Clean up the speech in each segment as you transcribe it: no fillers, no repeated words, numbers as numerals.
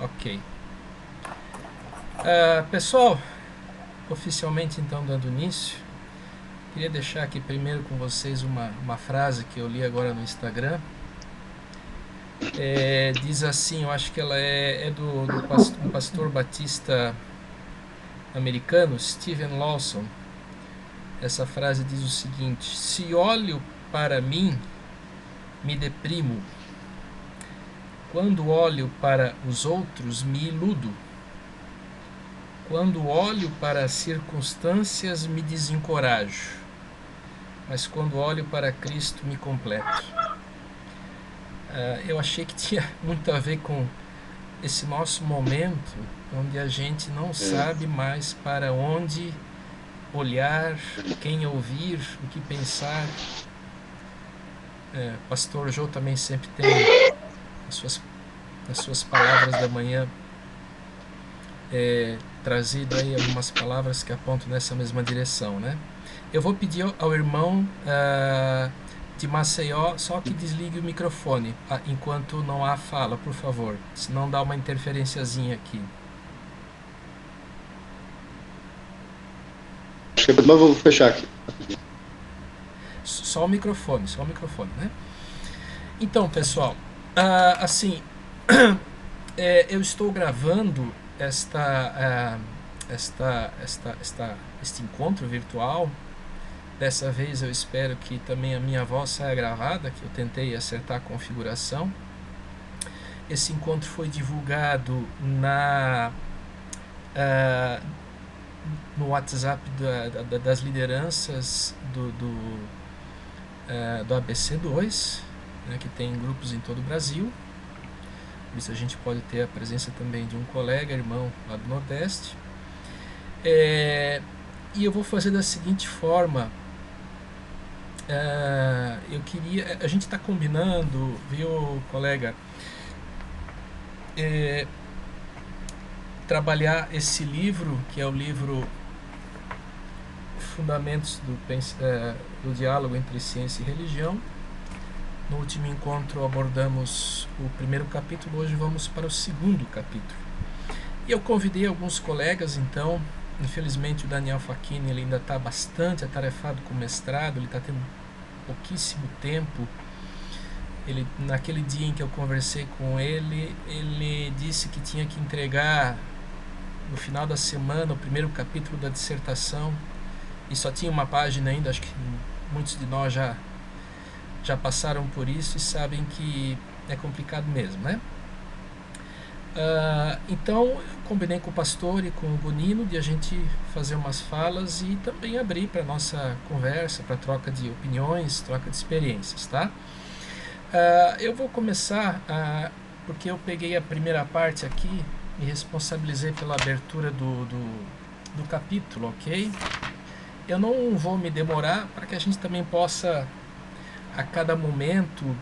Ok. Pessoal, oficialmente então dando início, queria deixar aqui primeiro com vocês uma frase que eu li agora no Instagram. Diz assim, eu acho que ela é um pastor batista americano, Steven Lawson. Essa frase diz o seguinte: se olho para mim, me deprimo. Quando olho para os outros, me iludo. Quando olho para as circunstâncias, me desencorajo. Mas quando olho para Cristo, me completo. Eu achei que tinha muito a ver com esse nosso momento, onde a gente não sabe mais para onde olhar, quem ouvir, o que pensar. Pastor Joe também sempre tem as suas palavras da manhã trazido aí algumas palavras que apontam nessa mesma direção, né? Eu vou pedir ao irmão de Maceió só que desligue o microfone enquanto não há fala, por favor, senão dá uma interferenciazinha aqui. Acho que mas vou fechar aqui. Só o microfone, né? Então, pessoal, assim, eu estou gravando este encontro virtual. Dessa vez eu espero que também a minha voz saia gravada, que eu tentei acertar a configuração. Esse encontro foi divulgado no WhatsApp das lideranças do ABC2, né, que tem grupos em todo o Brasil. Por isso a gente pode ter a presença também de um colega, irmão lá do Nordeste. E eu vou fazer da seguinte forma. Eu queria. A gente está combinando, viu, colega? Trabalhar esse livro, que é o livro Fundamentos do Diálogo entre Ciência e Religião. No último encontro abordamos o primeiro capítulo, hoje vamos para o segundo capítulo. E eu convidei alguns colegas, então. Infelizmente o Daniel Facchini ele ainda está bastante atarefado com o mestrado, ele está tendo pouquíssimo tempo. Naquele dia em que eu conversei com ele, ele disse que tinha que entregar no final da semana o primeiro capítulo da dissertação e só tinha uma página ainda. Acho que muitos de nós já passaram por isso e sabem que é complicado mesmo, né? Então eu combinei com o pastor e com o Bonino de a gente fazer umas falas e também abrir para nossa conversa, para troca de opiniões, troca de experiências, tá? Eu vou começar porque eu peguei a primeira parte aqui, me responsabilizei pela abertura do capítulo, ok? Eu não vou me demorar para que a gente também possa a cada momento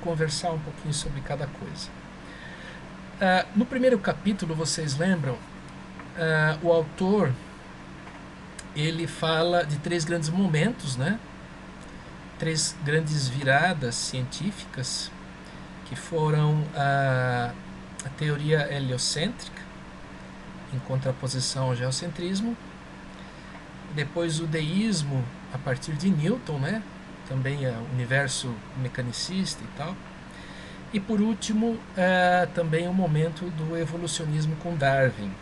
conversar um pouquinho sobre cada coisa. No primeiro capítulo, vocês lembram, o autor ele fala de três grandes momentos, né? Três grandes viradas científicas que foram a teoria heliocêntrica em contraposição ao geocentrismo, depois o deísmo a partir de Newton, né? Também é o universo mecanicista e tal. E por último, também o momento do evolucionismo com Darwin.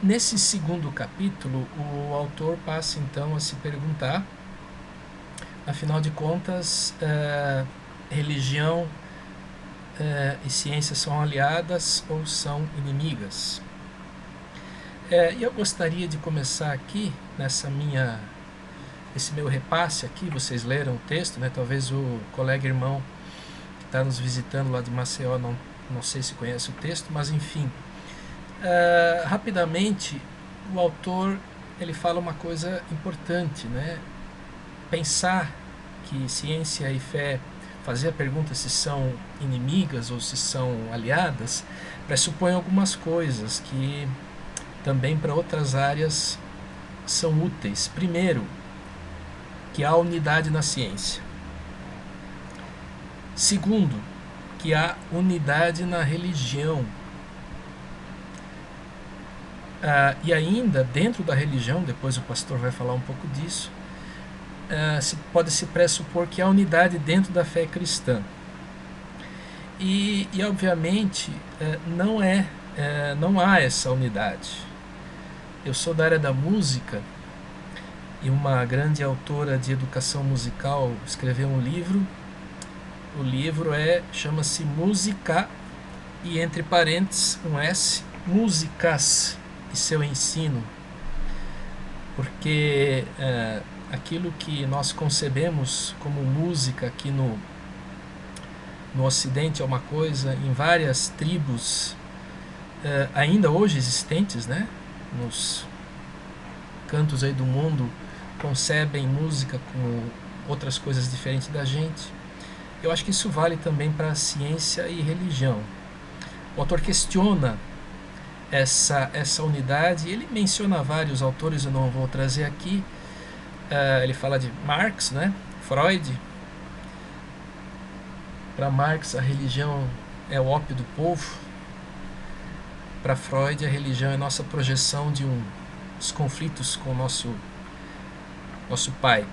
Nesse segundo capítulo, o autor passa então a se perguntar, afinal de contas, religião e ciência são aliadas ou são inimigas? E eu gostaria de começar aqui esse meu repasse aqui. Vocês leram o texto, né? Talvez o colega irmão que está nos visitando lá de Maceió não sei se conhece o texto, mas enfim, rapidamente o autor ele fala uma coisa importante, né? Pensar que ciência e fé, fazer a pergunta se são inimigas ou se são aliadas, pressupõe algumas coisas que também para outras áreas são úteis. Primeiro, que há unidade na ciência. Segundo, que há unidade na religião. E ainda, dentro da religião, depois o pastor vai falar um pouco disso, pode-se pressupor que há unidade dentro da fé cristã. E obviamente, não há essa unidade. Eu sou da área da música e uma grande autora de educação musical escreveu um livro. O livro chama-se Música, e entre parênteses um S, Músicas e seu ensino, porque aquilo que nós concebemos como música aqui no Ocidente é uma coisa, em várias tribos ainda hoje existentes, né, nos cantos aí do mundo, concebem música como outras coisas diferentes da gente. Eu acho que isso vale também para ciência e religião. O autor questiona essa unidade. Ele menciona vários autores, eu não vou trazer aqui. Ele fala de Marx, né? Freud. Para Marx, a religião é o ópio do povo. Para Freud, a religião é nossa projeção dos conflitos com o nosso pai.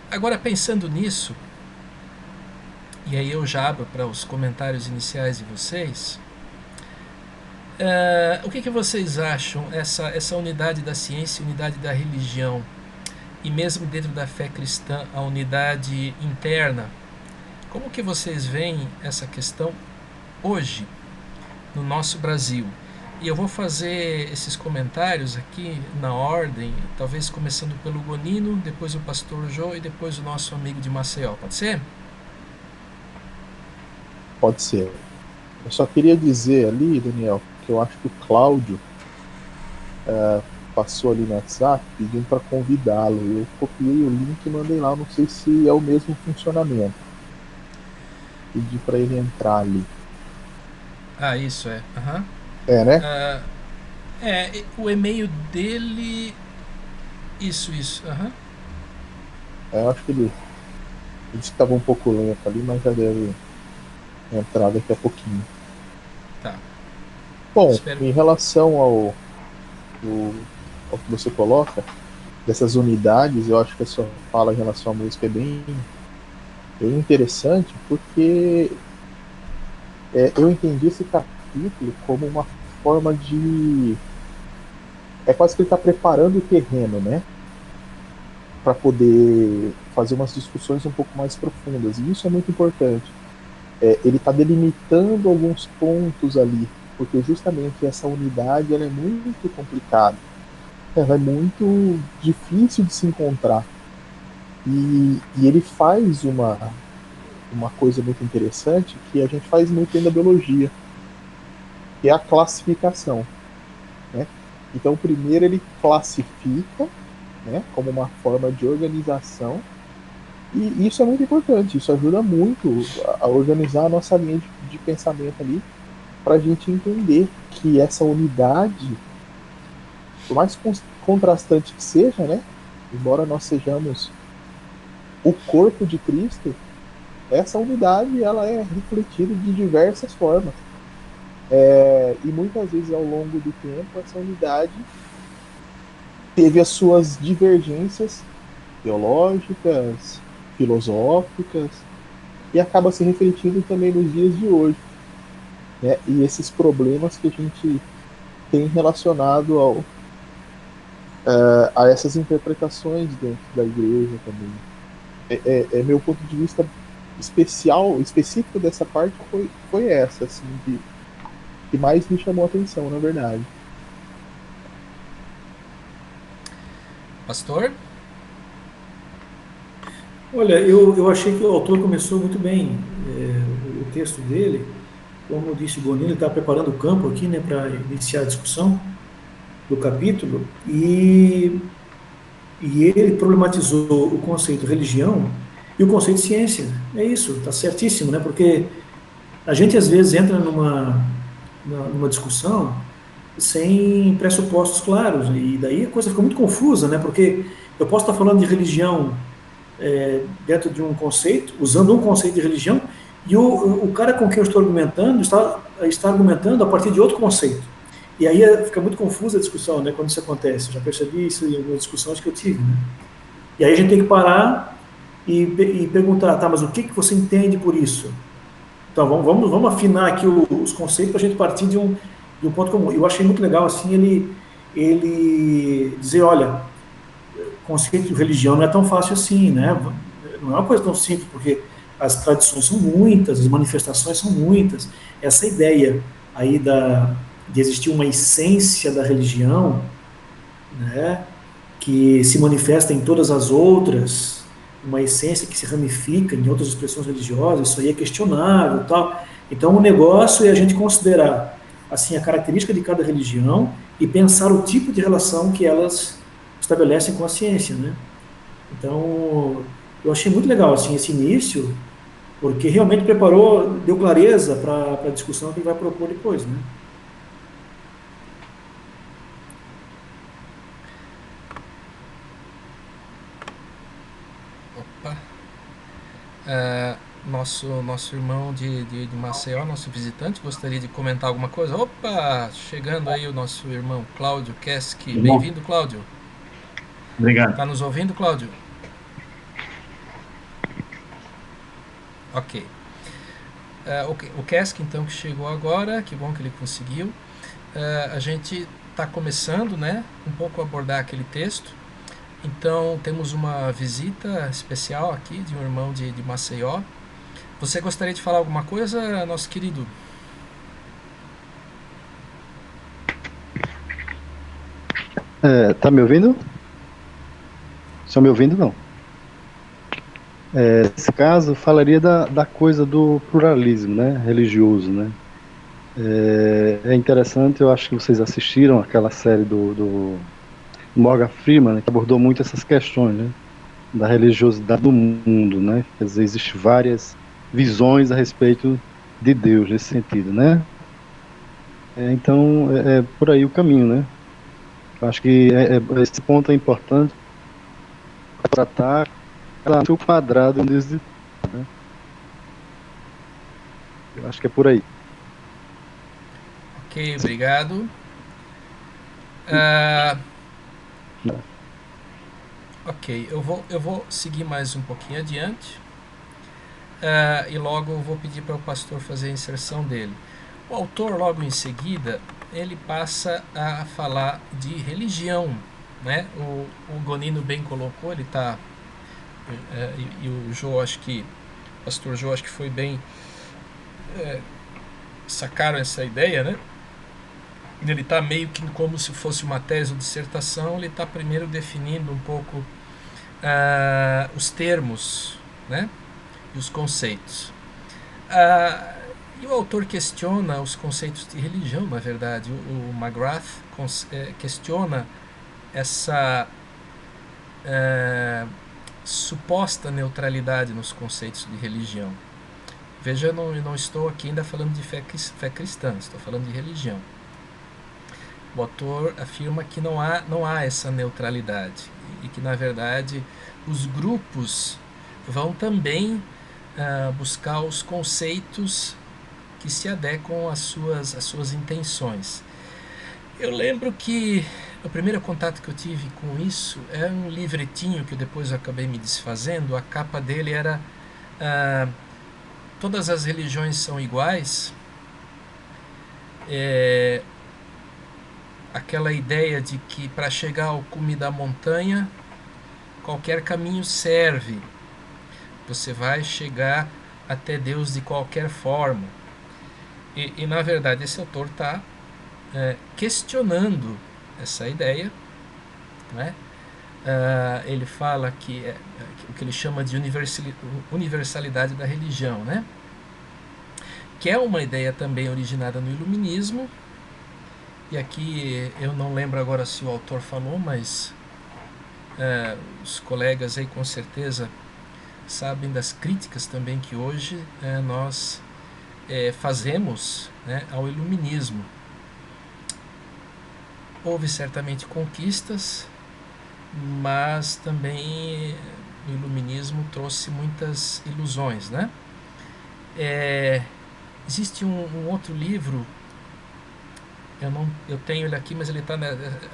Agora, pensando nisso, e aí eu já abro para os comentários iniciais de vocês, o que vocês acham, essa unidade da ciência, unidade da religião, e mesmo dentro da fé cristã, a unidade interna? Como que vocês veem essa questão hoje, no nosso Brasil? E eu vou fazer esses comentários aqui na ordem, talvez começando pelo Gonino, depois o pastor Jô e depois o nosso amigo de Maceió. Pode ser? Pode ser. Eu só queria dizer ali, Daniel, que eu acho que o Cláudio passou ali no WhatsApp pedindo para convidá-lo. Eu copiei o link e mandei lá, não sei se é o mesmo funcionamento. Pedi para ele entrar ali. Isso é. Uhum. Né? O e-mail dele. Isso. Uhum. Eu acho que ele disse que estava um pouco lento ali, mas já deve entrar daqui a pouquinho. Tá. Bom, em relação ao que você coloca, dessas unidades, eu acho que a sua fala em relação à música é bem interessante, porque eu entendi esse capítulo como uma forma de... É quase que ele está preparando o terreno, né? Para poder fazer umas discussões um pouco mais profundas. E isso é muito importante. Ele está delimitando alguns pontos ali, porque justamente essa unidade ela é muito complicada. Ela é muito difícil de se encontrar. E ele faz uma coisa muito interessante que a gente faz muito na biologia, que é a classificação. Né? Então, primeiro ele classifica, né, como uma forma de organização, e isso é muito importante, isso ajuda muito a organizar a nossa linha de pensamento ali, para a gente entender que essa unidade, por mais contrastante que seja, né, embora nós sejamos o corpo de Cristo, essa unidade ela é refletida de diversas formas. E muitas vezes ao longo do tempo essa unidade teve as suas divergências teológicas, filosóficas, e acaba se refletindo também nos dias de hoje, né? E esses problemas que a gente tem relacionado a essas interpretações dentro da igreja também. Meu ponto de vista específico dessa parte foi essa, assim, que mais me chamou a atenção, na verdade. Pastor? Olha, eu achei que o autor começou muito bem o texto dele. Como disse o Gonilo, ele está preparando o campo aqui, né, para iniciar a discussão do capítulo, e ele problematizou o conceito religião e o conceito ciência. É isso, está certíssimo, né? Porque a gente às vezes entra numa discussão sem pressupostos claros, e daí a coisa fica muito confusa, né? Porque eu posso estar falando de religião dentro de um conceito, usando um conceito de religião, e o cara com quem eu estou argumentando está argumentando a partir de outro conceito. E aí fica muito confusa a discussão, né, quando isso acontece. Eu já percebi isso em algumas discussões que eu tive. Né? E aí a gente tem que parar e perguntar, tá, mas o que você entende por isso? Então vamos afinar aqui os conceitos para a gente partir de um ponto comum. Eu achei muito legal assim ele dizer, olha, o conceito de religião não é tão fácil assim, né? Não é uma coisa tão simples, porque as tradições são muitas, as manifestações são muitas. Essa ideia aí de existir uma essência da religião, né, que se manifesta em todas as outras, uma essência que se ramifica em outras expressões religiosas, isso aí é questionável, tal. Então, o negócio é a gente considerar assim a característica de cada religião e pensar o tipo de relação que elas estabelecem com a ciência, né? Então, eu achei muito legal assim esse início, porque realmente preparou, deu clareza para a discussão que ele vai propor depois, né? Opa. Nosso irmão de Maceió, nosso visitante, gostaria de comentar alguma coisa? Opa! Chegando aí o nosso irmão Cláudio Keski. Bom, Bem-vindo, Cláudio. obrigado. Tá nos ouvindo, Cláudio? Ok. O Keski, então, que chegou agora, que bom que ele conseguiu. A gente está começando, né, um pouco a abordar aquele texto. Então, temos uma visita especial aqui de um irmão de Maceió. Você gostaria de falar alguma coisa, nosso querido? Tá me ouvindo? Estão me ouvindo, não? Nesse caso, falaria da coisa do pluralismo, né, religioso, né? É interessante, eu acho que vocês assistiram aquela série do Morgan Freeman, né, que abordou muito essas questões, né, da religiosidade do mundo, né? Quer dizer, existem várias visões a respeito de Deus nesse sentido, né? Então, é por aí o caminho, né? Eu acho que esse ponto é importante para tratar o quadrado desde, né? Eu acho que é por aí. Ok, obrigado. Ah, ok, eu vou seguir mais um pouquinho adiante. E logo eu vou pedir para o pastor fazer a inserção dele. O autor, logo em seguida, ele passa a falar de religião, né? O Gonino bem colocou, ele está e o Jô, acho que o pastor Jô, acho que foi bem, sacaram essa ideia, né? Ele está meio que como se fosse uma tese ou dissertação, ele está primeiro definindo um pouco os termos, né? E os conceitos. E o autor questiona os conceitos de religião, na verdade. O McGrath questiona essa suposta neutralidade nos conceitos de religião. Veja, eu não estou aqui ainda falando de fé cristã, estou falando de religião. O autor afirma que não há essa neutralidade e que, na verdade, os grupos vão também buscar os conceitos que se adequam às suas intenções. Eu lembro que o primeiro contato que eu tive com isso é um livretinho que depois eu acabei me desfazendo. A capa dele era Todas as religiões são iguais. Aquela ideia de que para chegar ao cume da montanha qualquer caminho serve, você vai chegar até Deus de qualquer forma. E na verdade esse autor está questionando essa ideia, né? Ele fala que o que ele chama de universalidade da religião, né? Que é uma ideia também originada no iluminismo. E aqui eu não lembro agora se o autor falou, mas os colegas aí com certeza sabem das críticas também que hoje nós fazemos, né, ao iluminismo. Houve certamente conquistas, mas também o iluminismo trouxe muitas ilusões, né? Existe um outro livro, eu tenho ele aqui, mas ele está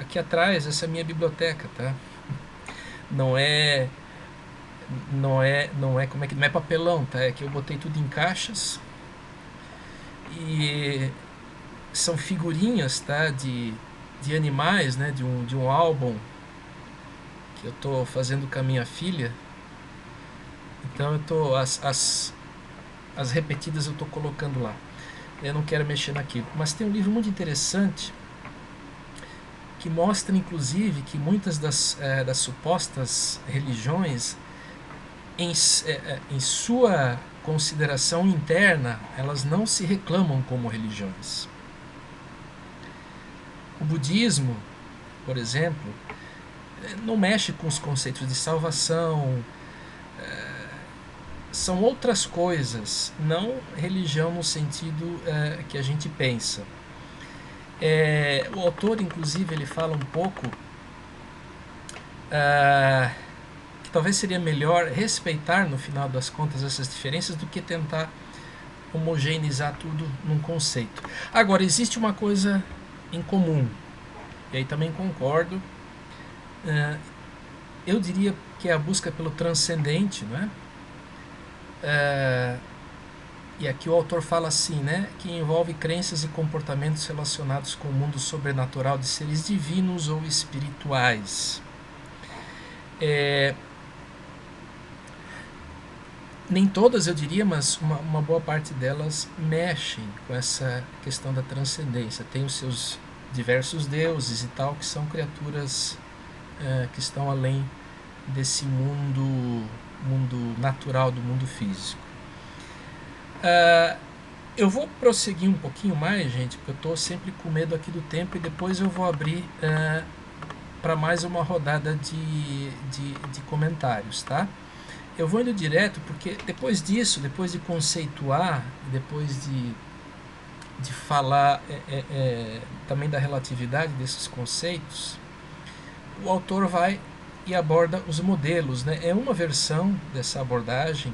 aqui atrás. Essa é a minha biblioteca, tá? Não é como é que não é papelão, tá? É que eu botei tudo em caixas e são figurinhas, tá? De animais, né? De um álbum que eu tô fazendo com a minha filha. Então eu tô as repetidas eu tô colocando lá. Eu não quero mexer naquilo. Mas tem um livro muito interessante que mostra, inclusive, que muitas das supostas religiões, em sua consideração interna, elas não se reclamam como religiões. O budismo, por exemplo, não mexe com os conceitos de salvação, são outras coisas, não religião no sentido que a gente pensa. O autor, inclusive, ele fala um pouco que talvez seria melhor respeitar, no final das contas, essas diferenças do que tentar homogeneizar tudo num conceito. Agora, existe uma coisa em comum, e aí também concordo, eu diria que é a busca pelo transcendente, não é? E aqui o autor fala assim, né, que envolve crenças e comportamentos relacionados com o mundo sobrenatural de seres divinos ou espirituais. Nem todas, eu diria, mas uma boa parte delas mexem com essa questão da transcendência. Tem os seus diversos deuses e tal, que são criaturas que estão além desse mundo natural, do mundo físico. Eu vou prosseguir um pouquinho mais, gente, porque eu estou sempre com medo aqui do tempo, e depois eu vou abrir para mais uma rodada de comentários, tá? Eu vou indo direto, porque depois disso, depois de conceituar, depois de falar também da relatividade desses conceitos, o autor vai e aborda os modelos, né? É uma versão dessa abordagem.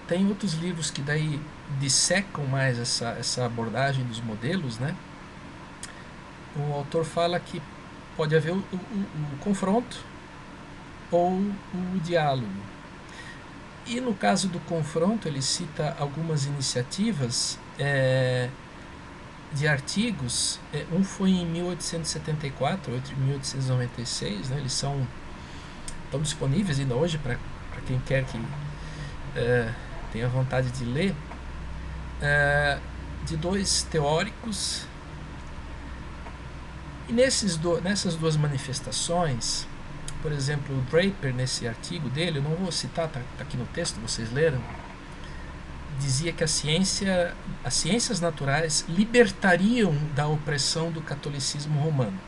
Tem outros livros que daí dissecam mais essa abordagem dos modelos, né? O autor fala que pode haver o confronto ou o diálogo. E no caso do confronto, ele cita algumas iniciativas de artigos. Um foi em 1874, outro em 1896, né? Eles estão disponíveis ainda hoje para quem quer que tenha vontade de ler, de dois teóricos. E nessas duas manifestações, por exemplo, o Draper, nesse artigo dele, eu não vou citar, tá aqui no texto, vocês leram, dizia que as ciências naturais libertariam da opressão do catolicismo romano.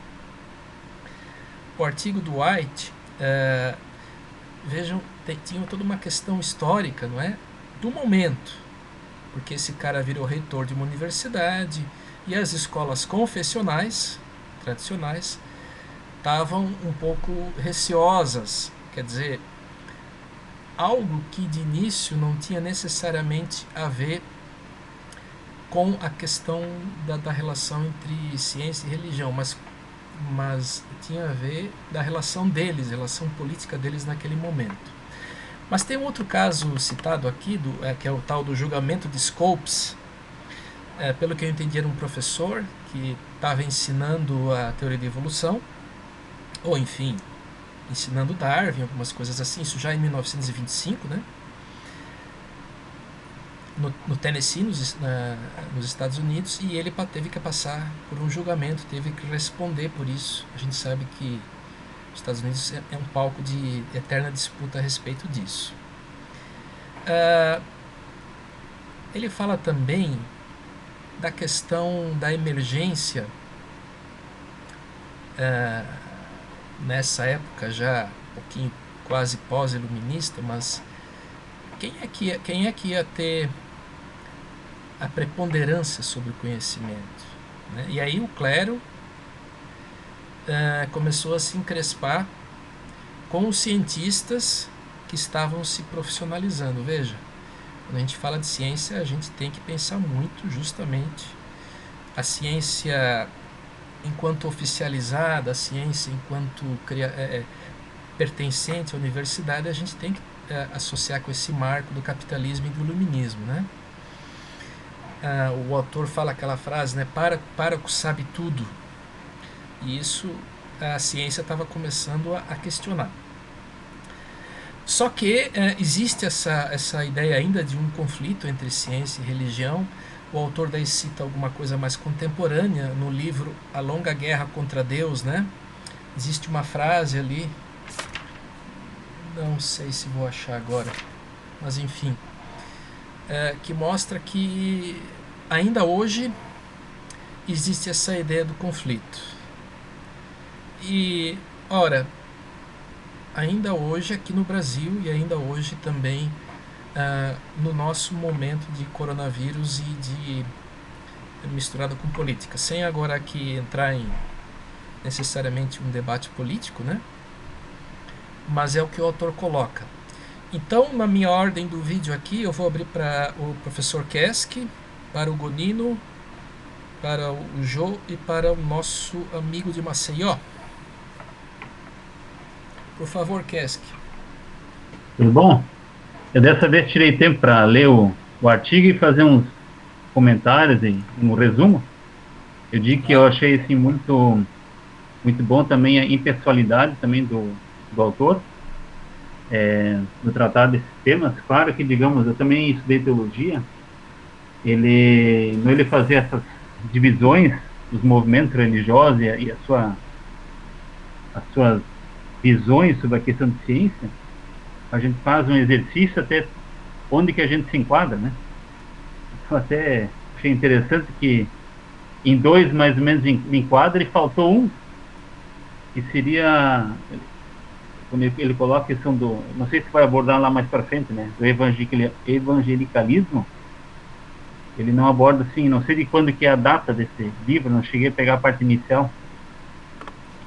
O artigo do White, vejam, tinha toda uma questão histórica, não é? Do momento, porque esse cara virou reitor de uma universidade e as escolas confessionais tradicionais estavam um pouco receosas, quer dizer, algo que de início não tinha necessariamente a ver com a questão da relação entre ciência e religião, mas tinha a ver da relação deles, relação política deles naquele momento. Mas tem um outro caso citado aqui, que é o tal do julgamento de Scopes. Pelo que eu entendi, era um professor que estava ensinando a teoria da evolução, ou enfim, ensinando Darwin, algumas coisas assim, isso já em 1925, né? No Tennessee, nos Estados Unidos, e ele teve que passar por um julgamento, teve que responder por isso. A gente sabe que os Estados Unidos é um palco de eterna disputa a respeito disso. Ele fala também da questão da emergência, nessa época já um pouquinho quase pós-iluminista, mas quem é que ia ter a preponderância sobre o conhecimento, né? E aí o clero começou a se encrespar com os cientistas que estavam se profissionalizando. Veja, quando a gente fala de ciência, a gente tem que pensar muito justamente a ciência enquanto oficializada, a ciência enquanto pertencente à universidade, a gente tem que associar com esse marco do capitalismo e do iluminismo, né? O autor fala aquela frase, né? Para o que sabe tudo. E isso a ciência estava começando a questionar. Só que existe essa ideia ainda de um conflito entre ciência e religião. O autor daí cita alguma coisa mais contemporânea no livro A Longa Guerra contra Deus, né? Existe uma frase ali, não sei se vou achar agora, mas enfim, que mostra que ainda hoje existe essa ideia do conflito. E, ora, ainda hoje aqui no Brasil e ainda hoje também no nosso momento de coronavírus e de misturado com política, sem agora aqui entrar em necessariamente um debate político, né? Mas é o que o autor coloca. Então, na minha ordem do vídeo aqui, eu vou abrir para o professor Kesk, para o Gonino, para o Jô e para o nosso amigo de Maceió. Por favor, Kesk. Tudo bom? Eu dessa vez tirei tempo para ler o artigo e fazer uns comentários e um resumo. Eu digo que eu achei assim, muito bom também a impessoalidade também do autor no tratar desses temas. Claro que, digamos, eu também estudei teologia, ele fazia essas divisões dos movimentos religiosos e as suas visões sobre a questão de ciência. A gente faz um exercício até onde que a gente se enquadra, né? Então, até achei interessante que em dois mais ou menos me enquadra e faltou um, que seria, quando ele coloca a questão do, não sei se vai abordar lá mais para frente, né, do evangelicalismo. Ele não aborda assim, não sei de quando que é a data desse livro, não cheguei a pegar a parte inicial.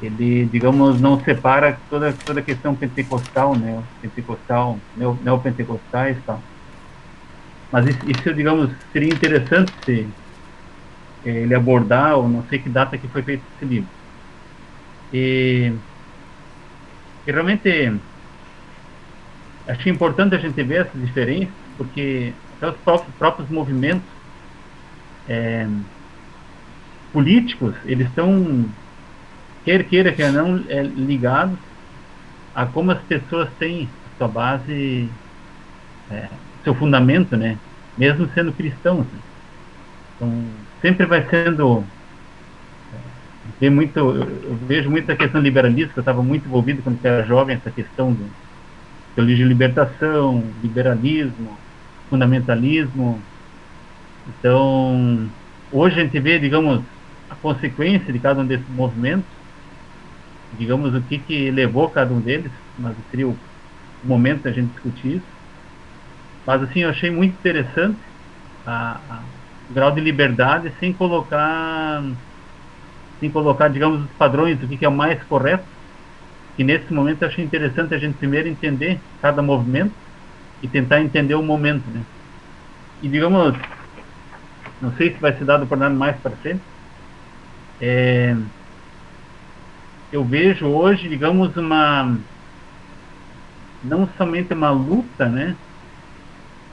Ele, digamos, não separa toda a questão pentecostal, né, neopentecostais e tal. Mas isso, digamos, seria interessante se ele abordar, ou não sei que data que foi feito esse livro. E realmente achei importante a gente ver essas diferenças, porque até os próprios movimentos políticos, eles estão, quer não, ligados a como as pessoas têm sua base, seu fundamento, né? Mesmo sendo cristãos. Né? Então, sempre vai sendo... eu vejo muito a questão do liberalismo, que eu estava muito envolvido quando eu era jovem, essa questão do teologia de libertação, liberalismo, fundamentalismo. Então, hoje a gente vê, digamos, a consequência de cada um desses movimentos, digamos, o que levou cada um deles, mas seria o momento da gente discutir isso. Mas, assim, eu achei muito interessante o grau de liberdade sem colocar, digamos, os padrões do que é o mais correto. E nesse momento eu achei interessante a gente primeiro entender cada movimento e tentar entender o momento, né? E, digamos, não sei se vai ser dado por nada mais para frente, eu vejo hoje, digamos, não somente uma luta, né,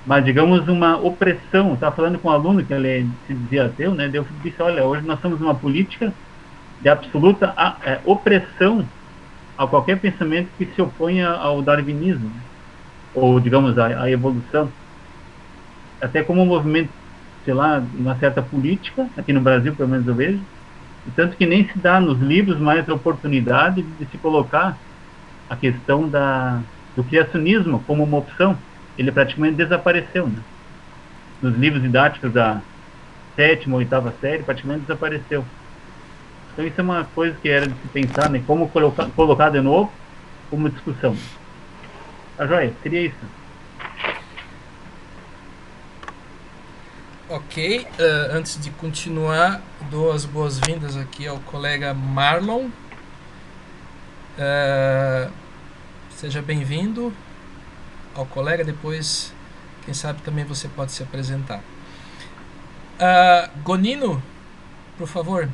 mas, digamos, uma opressão. Eu estava falando com um aluno que ele se dizia ateu, né, eu disse, olha, hoje nós temos uma política de absoluta opressão a qualquer pensamento que se oponha ao darwinismo, né, ou, digamos, à evolução. Até como um movimento, sei lá, uma certa política, aqui no Brasil, pelo menos eu vejo, e tanto que nem se dá nos livros mais a oportunidade de se colocar a questão do criacionismo como uma opção. Ele praticamente desapareceu, né? Nos livros didáticos da 7ª ou 8ª série, praticamente desapareceu. Então isso é uma coisa que era de se pensar, né? Como colocar de novo como discussão. Tá joia? Seria isso. Ok, antes de continuar, dou as boas-vindas aqui ao colega Marlon. Seja bem-vindo ao colega. Depois, quem sabe também você pode se apresentar. Gonino, por favor.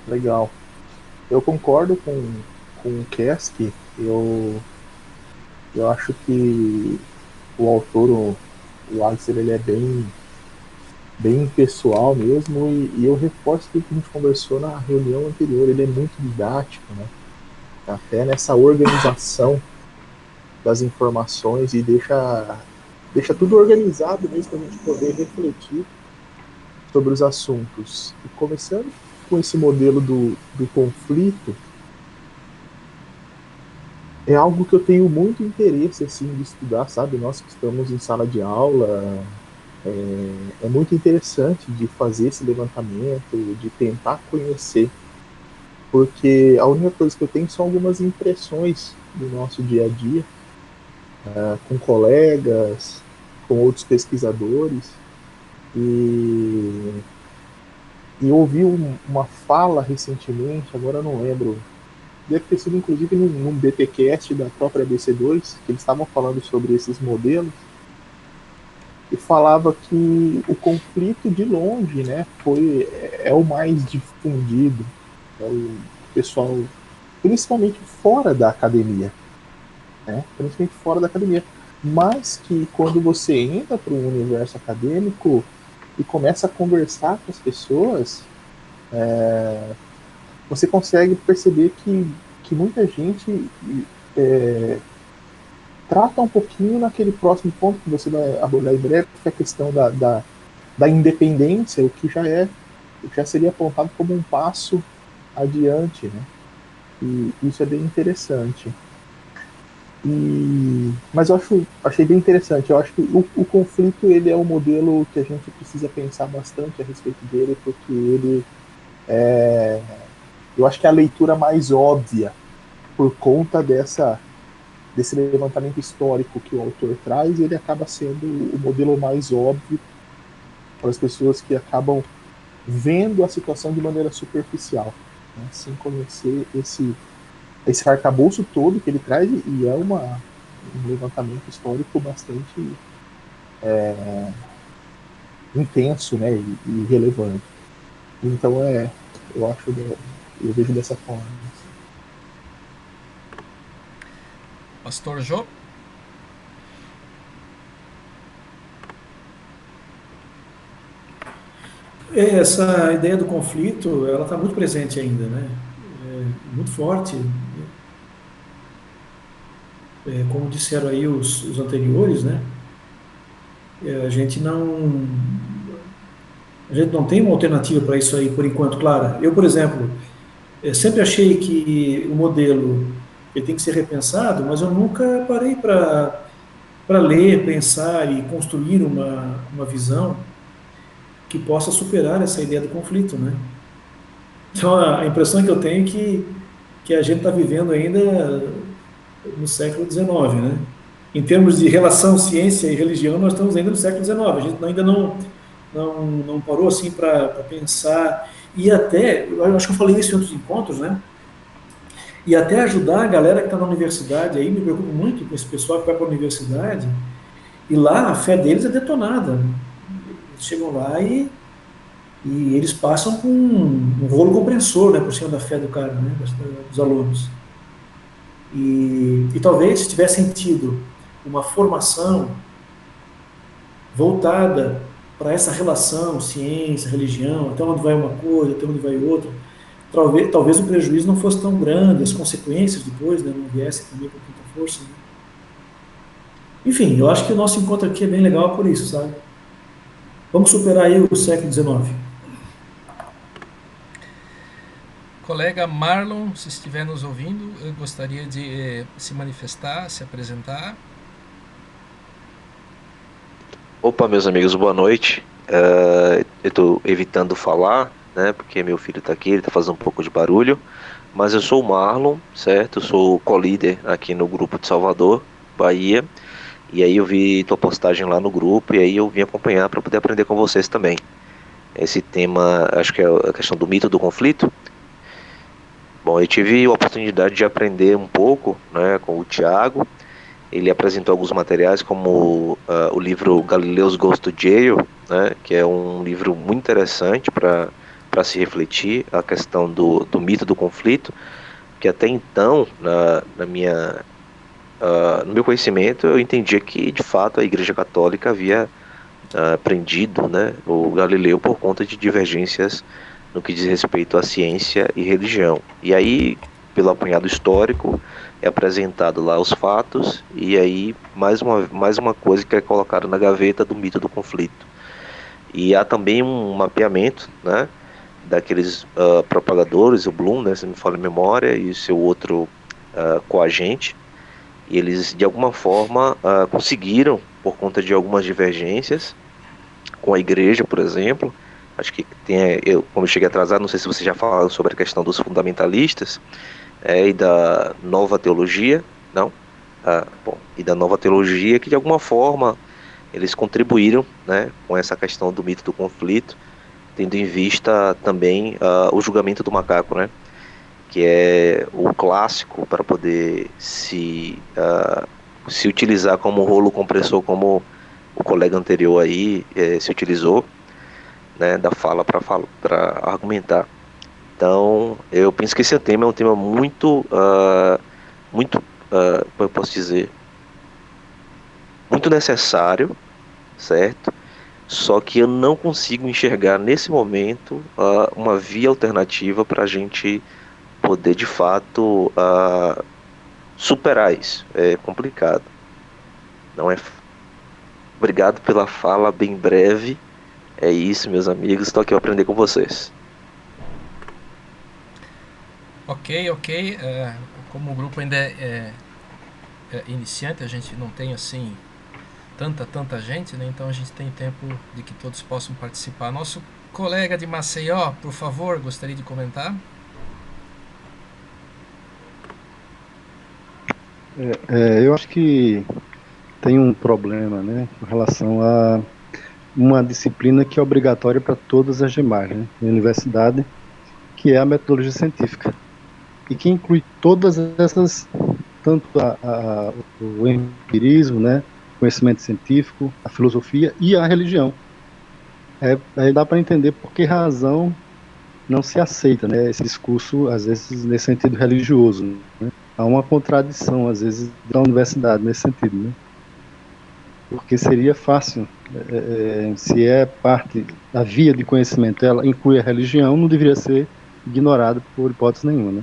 Legal. Eu concordo com o Kesk. Eu acho que o autor, o Axel, ele é bem pessoal mesmo, e eu reforço aquilo que a gente conversou na reunião anterior. Ele é muito didático, né? Até nessa organização das informações, e deixa tudo organizado mesmo para a gente poder refletir sobre os assuntos. E começando com esse modelo do conflito, é algo que eu tenho muito interesse assim, de estudar, sabe? Nós que estamos em sala de aula, é muito interessante de fazer esse levantamento, de tentar conhecer, porque a única coisa que eu tenho são algumas impressões do nosso dia a dia, com colegas, com outros pesquisadores, e eu ouvi uma fala recentemente, agora eu não lembro, deve ter sido inclusive num BTcast da própria ABC2, que eles estavam falando sobre esses modelos, e falava que o conflito de longe, né, é o mais difundido, é o pessoal, principalmente fora da academia, né, principalmente fora da academia, mas que quando você entra para o universo acadêmico e começa a conversar com as pessoas, você consegue perceber que muita gente trata um pouquinho naquele próximo ponto que você vai abordar em breve, que é a questão da independência, o que já seria apontado como um passo adiante, né? E isso é bem interessante. Mas eu achei bem interessante. Eu acho que o conflito, ele é um modelo que a gente precisa pensar bastante a respeito dele, porque ele eu acho que é a leitura mais óbvia por conta desse levantamento histórico que o autor traz. Ele acaba sendo o modelo mais óbvio para as pessoas que acabam vendo a situação de maneira superficial, né, sem conhecer esse arcabouço todo que ele traz, e é um levantamento histórico bastante intenso, né, e relevante. Então eu vejo dessa forma. Pastor Jô. Essa ideia do conflito, ela está muito presente ainda, né? Muito forte. Como disseram aí os anteriores, né? A gente não tem uma alternativa para isso aí por enquanto, claro. Eu, por exemplo, sempre achei que o modelo ele tem que ser repensado, mas eu nunca parei para ler, pensar e construir uma visão que possa superar essa ideia do conflito, né? Então, a impressão que eu tenho é que a gente está vivendo ainda no século XIX, né? Em termos de relação ciência e religião, nós estamos ainda no século XIX. A gente ainda não parou assim para pensar, e até, eu acho que eu falei isso em outros encontros, né? E até ajudar a galera que está na universidade, aí me preocupo muito com esse pessoal que vai para a universidade, e lá a fé deles é detonada. Eles chegam lá e eles passam com um rolo compressor, né, por cima da fé do cara, né, dos alunos. E talvez se tivessem tido uma formação voltada para essa relação ciência, religião, até onde vai uma coisa, até onde vai outra, talvez o prejuízo não fosse tão grande, as consequências depois, né, não viessem também com tanta força. Né? Enfim, eu acho que o nosso encontro aqui é bem legal por isso, sabe? Vamos superar aí o século XIX. Colega Marlon, se estiver nos ouvindo, eu gostaria de se manifestar, se apresentar. Opa, meus amigos, boa noite. Eu estou evitando falar, né, porque meu filho está aqui, ele está fazendo um pouco de barulho, mas eu sou o Marlon, certo? Eu sou co-líder aqui no grupo de Salvador, Bahia, e aí eu vi tua postagem lá no grupo, e aí eu vim acompanhar para poder aprender com vocês também. Esse tema, acho que é a questão do mito do conflito, Bom, eu tive a oportunidade de aprender um pouco, né, com o Tiago. Ele apresentou alguns materiais, como o livro Galileo's Ghost to Jail, né, que é um livro muito interessante para se refletir a questão do mito do conflito, que até então, no meu conhecimento, eu entendia que, de fato, a Igreja Católica havia prendido, né, o Galileu por conta de divergências no que diz respeito à ciência e religião. E aí, pelo apanhado histórico, é apresentado lá os fatos, e aí mais uma coisa que é colocada na gaveta do mito do conflito. E há também um mapeamento, né, daqueles propagadores, o Bloom, né, se não me falha a memória, e o seu outro coagente, e eles de alguma forma conseguiram, por conta de algumas divergências com a igreja, por exemplo. Acho que como eu cheguei atrasado, não sei se você já falou sobre a questão dos fundamentalistas e da nova teologia, não? E da nova teologia, que de alguma forma eles contribuíram, né, com essa questão do mito do conflito, tendo em vista também o julgamento do macaco, né, que é o clássico para poder se utilizar como rolo compressor, como o colega anterior aí se utilizou, né, da fala para argumentar. Então, eu penso que esse tema é um tema muito, como eu posso dizer, muito necessário, certo? Só que eu não consigo enxergar nesse momento uma via alternativa para a gente poder de fato superar isso. É complicado. Não é. Obrigado pela fala bem breve. É isso, meus amigos. Estou aqui para aprender com vocês. Ok. Como o grupo ainda é iniciante, a gente não tem assim tanta gente, né? Então a gente tem tempo de que todos possam participar. Nosso colega de Maceió, por favor, gostaria de comentar? Eu acho que tem um problema, né, com relação a uma disciplina que é obrigatória para todas as demais, né, na universidade, que é a metodologia científica, e que inclui todas essas, tanto o empirismo, né, conhecimento científico, a filosofia e a religião. Aí dá para entender por que razão não se aceita, né, esse discurso, às vezes, nesse sentido religioso, né? Há uma contradição, às vezes, da universidade nesse sentido, né? Porque seria fácil, se é parte da via de conhecimento, ela inclui a religião, não deveria ser ignorada por hipótese nenhuma,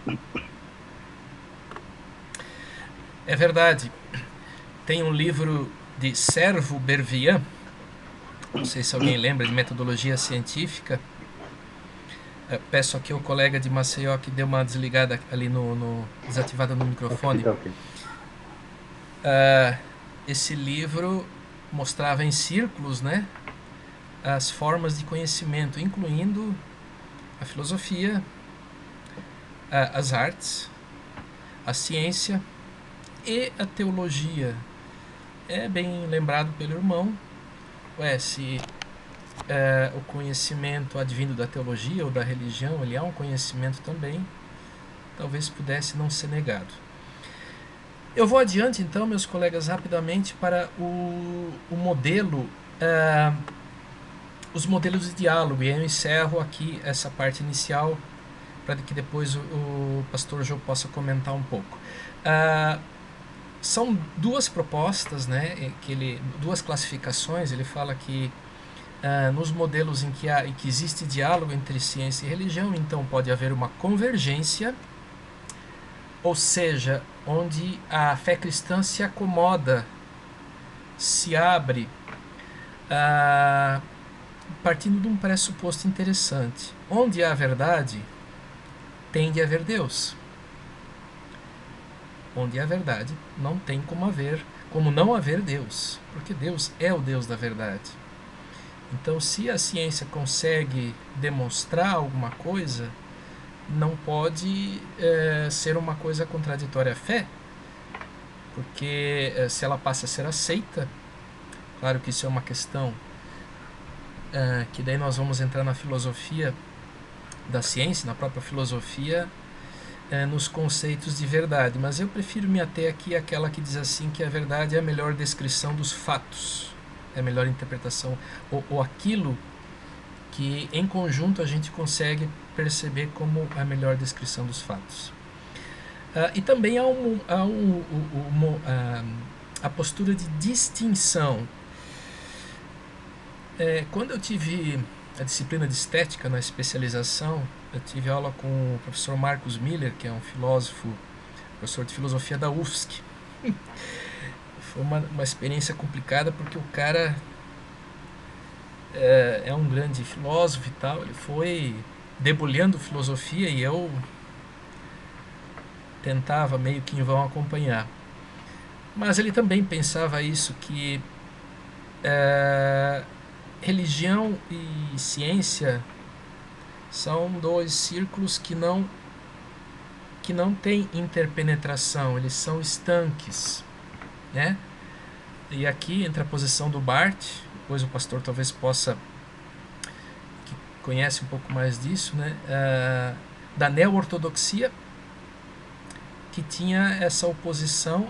né? É verdade. Tem um livro de Servo Bervian, não sei se alguém lembra, de metodologia científica. Peço aqui ao colega de Maceió que deu uma desligada ali desativada no microfone. Ok. Esse livro mostrava em círculos, né, as formas de conhecimento, incluindo a filosofia, as artes, a ciência e a teologia. É bem lembrado pelo irmão. Se o conhecimento advindo da teologia ou da religião, ele é um conhecimento também, talvez pudesse não ser negado. Eu vou adiante então, meus colegas, rapidamente para o modelo, os modelos de diálogo, e eu encerro aqui essa parte inicial para que depois o pastor Jô possa comentar um pouco. São duas propostas, né, duas classificações. Ele fala que nos modelos em que existe diálogo entre ciência e religião, então pode haver uma convergência, ou seja, onde a fé cristã se acomoda, se abre, partindo de um pressuposto interessante. Onde há verdade, tem de haver Deus. Onde há verdade, não tem como não haver Deus, porque Deus é o Deus da verdade. Então, se a ciência consegue demonstrar alguma coisa, não pode ser uma coisa contraditória à fé, porque se ela passa a ser aceita, claro que isso é uma questão que daí nós vamos entrar na filosofia da ciência, na própria filosofia, nos conceitos de verdade, mas eu prefiro me ater aqui àquela que diz assim que a verdade é a melhor descrição dos fatos, é a melhor interpretação, ou aquilo que em conjunto a gente consegue perceber como a melhor descrição dos fatos. E também há a postura de distinção. Quando eu tive a disciplina de estética na especialização, eu tive aula com o professor Marcos Miller, que é um filósofo, professor de filosofia da UFSC. Foi uma experiência complicada, porque o cara é um grande filósofo e tal, ele foi debulhando filosofia e eu tentava meio que em vão acompanhar. Mas ele também pensava isso, que religião e ciência são dois círculos que não têm interpenetração, eles são estanques, né? E aqui entra a posição do Barth, depois o pastor talvez possa, que conhece um pouco mais disso, né? Da neo-ortodoxia, que tinha essa oposição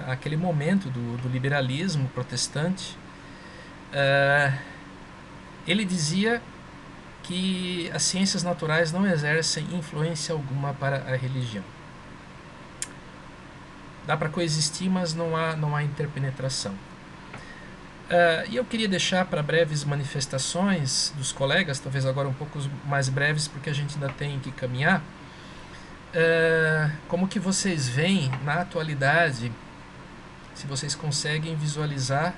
àquele momento do liberalismo protestante. Ele dizia que as ciências naturais não exercem influência alguma para a religião. Dá para coexistir, mas não há interpenetração. E eu queria deixar para breves manifestações dos colegas, talvez agora um pouco mais breves, porque a gente ainda tem que caminhar, como que vocês veem na atualidade, se vocês conseguem visualizar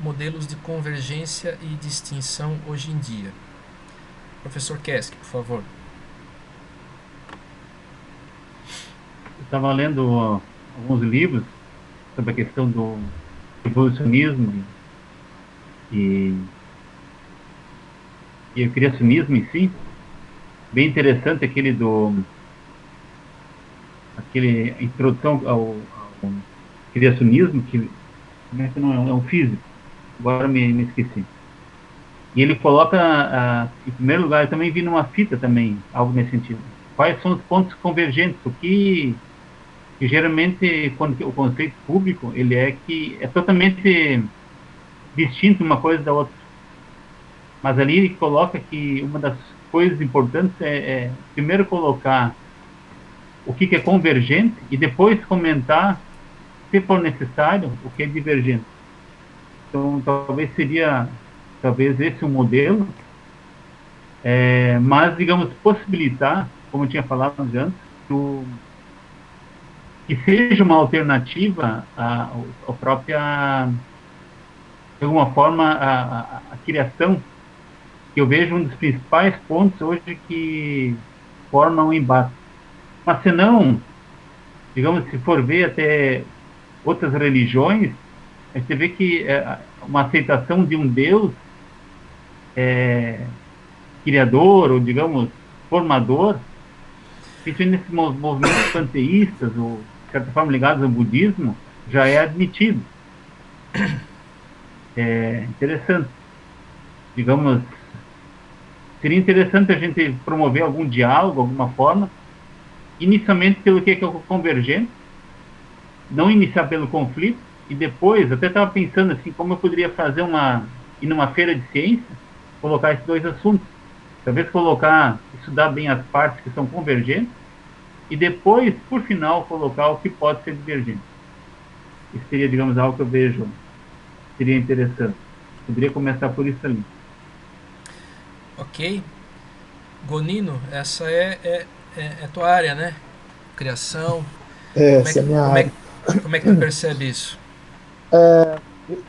modelos de convergência e distinção hoje em dia. Professor Kesk, por favor. Eu estava lendo alguns livros sobre a questão do evolucionismo e o criacionismo em si. Bem interessante aquele introdução ao criacionismo, que não é um físico, agora me esqueci. E ele coloca, em primeiro lugar, eu também vi numa fita também, algo nesse sentido. Quais são os pontos convergentes? O que geralmente, quando o conceito público, ele é totalmente distinto uma coisa da outra. Mas ali ele coloca que uma das coisas importantes é primeiro colocar o que é convergente e depois comentar, se for necessário, o que é divergente. Então, talvez esse um modelo, mas, digamos, possibilitar, como eu tinha falado antes, que seja uma alternativa à própria, de alguma forma, a criação, que eu vejo um dos principais pontos hoje que formam um embate. Mas, se não, digamos, se for ver até outras religiões, a gente vê que uma aceitação de um Deus criador, ou, digamos, formador, principalmente nesses movimentos panteístas, ou, de certa forma, ligados ao budismo, já é admitido. É interessante. Digamos, seria interessante a gente promover algum diálogo, alguma forma, inicialmente pelo que é o convergente, não iniciar pelo conflito, e depois, até estava pensando assim, como eu poderia fazer ir numa feira de ciência, colocar esses dois assuntos. Talvez estudar bem as partes que são convergentes, e depois, por final, colocar o que pode ser divergente. Isso seria, digamos, algo que eu vejo seria interessante. Poderia começar por isso ali. Ok. Gonino, essa é tua área, né? Criação. Essa é a minha área. Como é que tu percebe isso?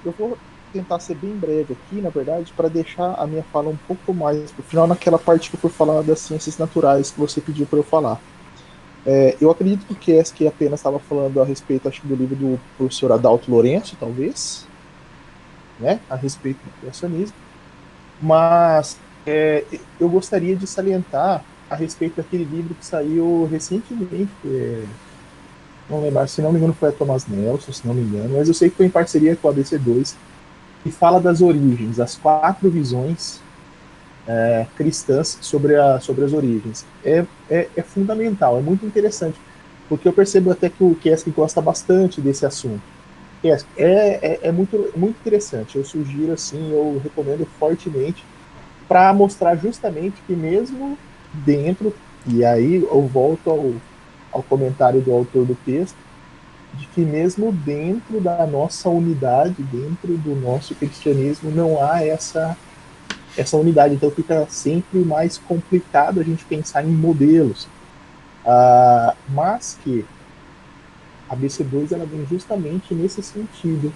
Eu vou tentar ser bem breve aqui, na verdade, para deixar a minha fala um pouco mais pro final, naquela parte que eu for falar das ciências naturais que você pediu para eu falar. Eu acredito que o Kesk apenas estava falando a respeito, acho que do livro do professor Adalto Lourenço, talvez, né, a respeito do criacionismo, mas eu gostaria de salientar a respeito daquele livro que saiu recentemente, não lembro, se não me engano foi a Thomas Nelson, se não me engano, mas eu sei que foi em parceria com a ABC2, que fala das origens, as 4 visões cristãs sobre as origens. É fundamental, é muito interessante, porque eu percebo até que o Kesk gosta bastante desse assunto. É muito interessante. Eu sugiro, assim, eu recomendo fortemente para mostrar justamente que mesmo dentro, e aí eu volto ao comentário do autor do texto, de que mesmo dentro da nossa unidade, dentro do nosso cristianismo, não há essa unidade. Então fica sempre mais complicado a gente pensar em modelos. Mas que a BC2 ela vem justamente nesse sentido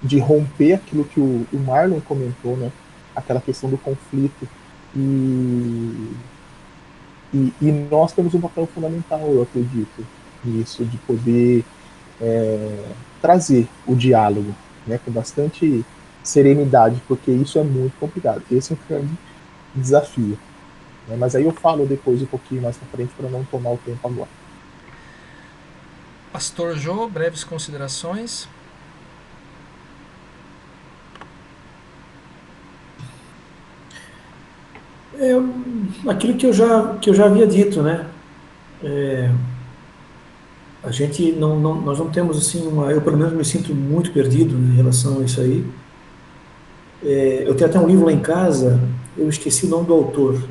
de romper aquilo que o Marlon comentou, né? Aquela questão do conflito. E nós temos um papel fundamental, eu acredito, nisso, de poder trazer o diálogo, né, com bastante serenidade, porque isso é muito complicado. Esse é um grande desafio. Né? Mas aí eu falo depois um pouquinho mais para frente para não tomar o tempo agora. Pastor Jô, breves considerações. Aquilo que eu já havia dito, né? A gente nós não temos assim eu pelo menos me sinto muito perdido, né, em relação a isso aí. Eu tenho até um livro lá em casa, eu esqueci o nome do autor.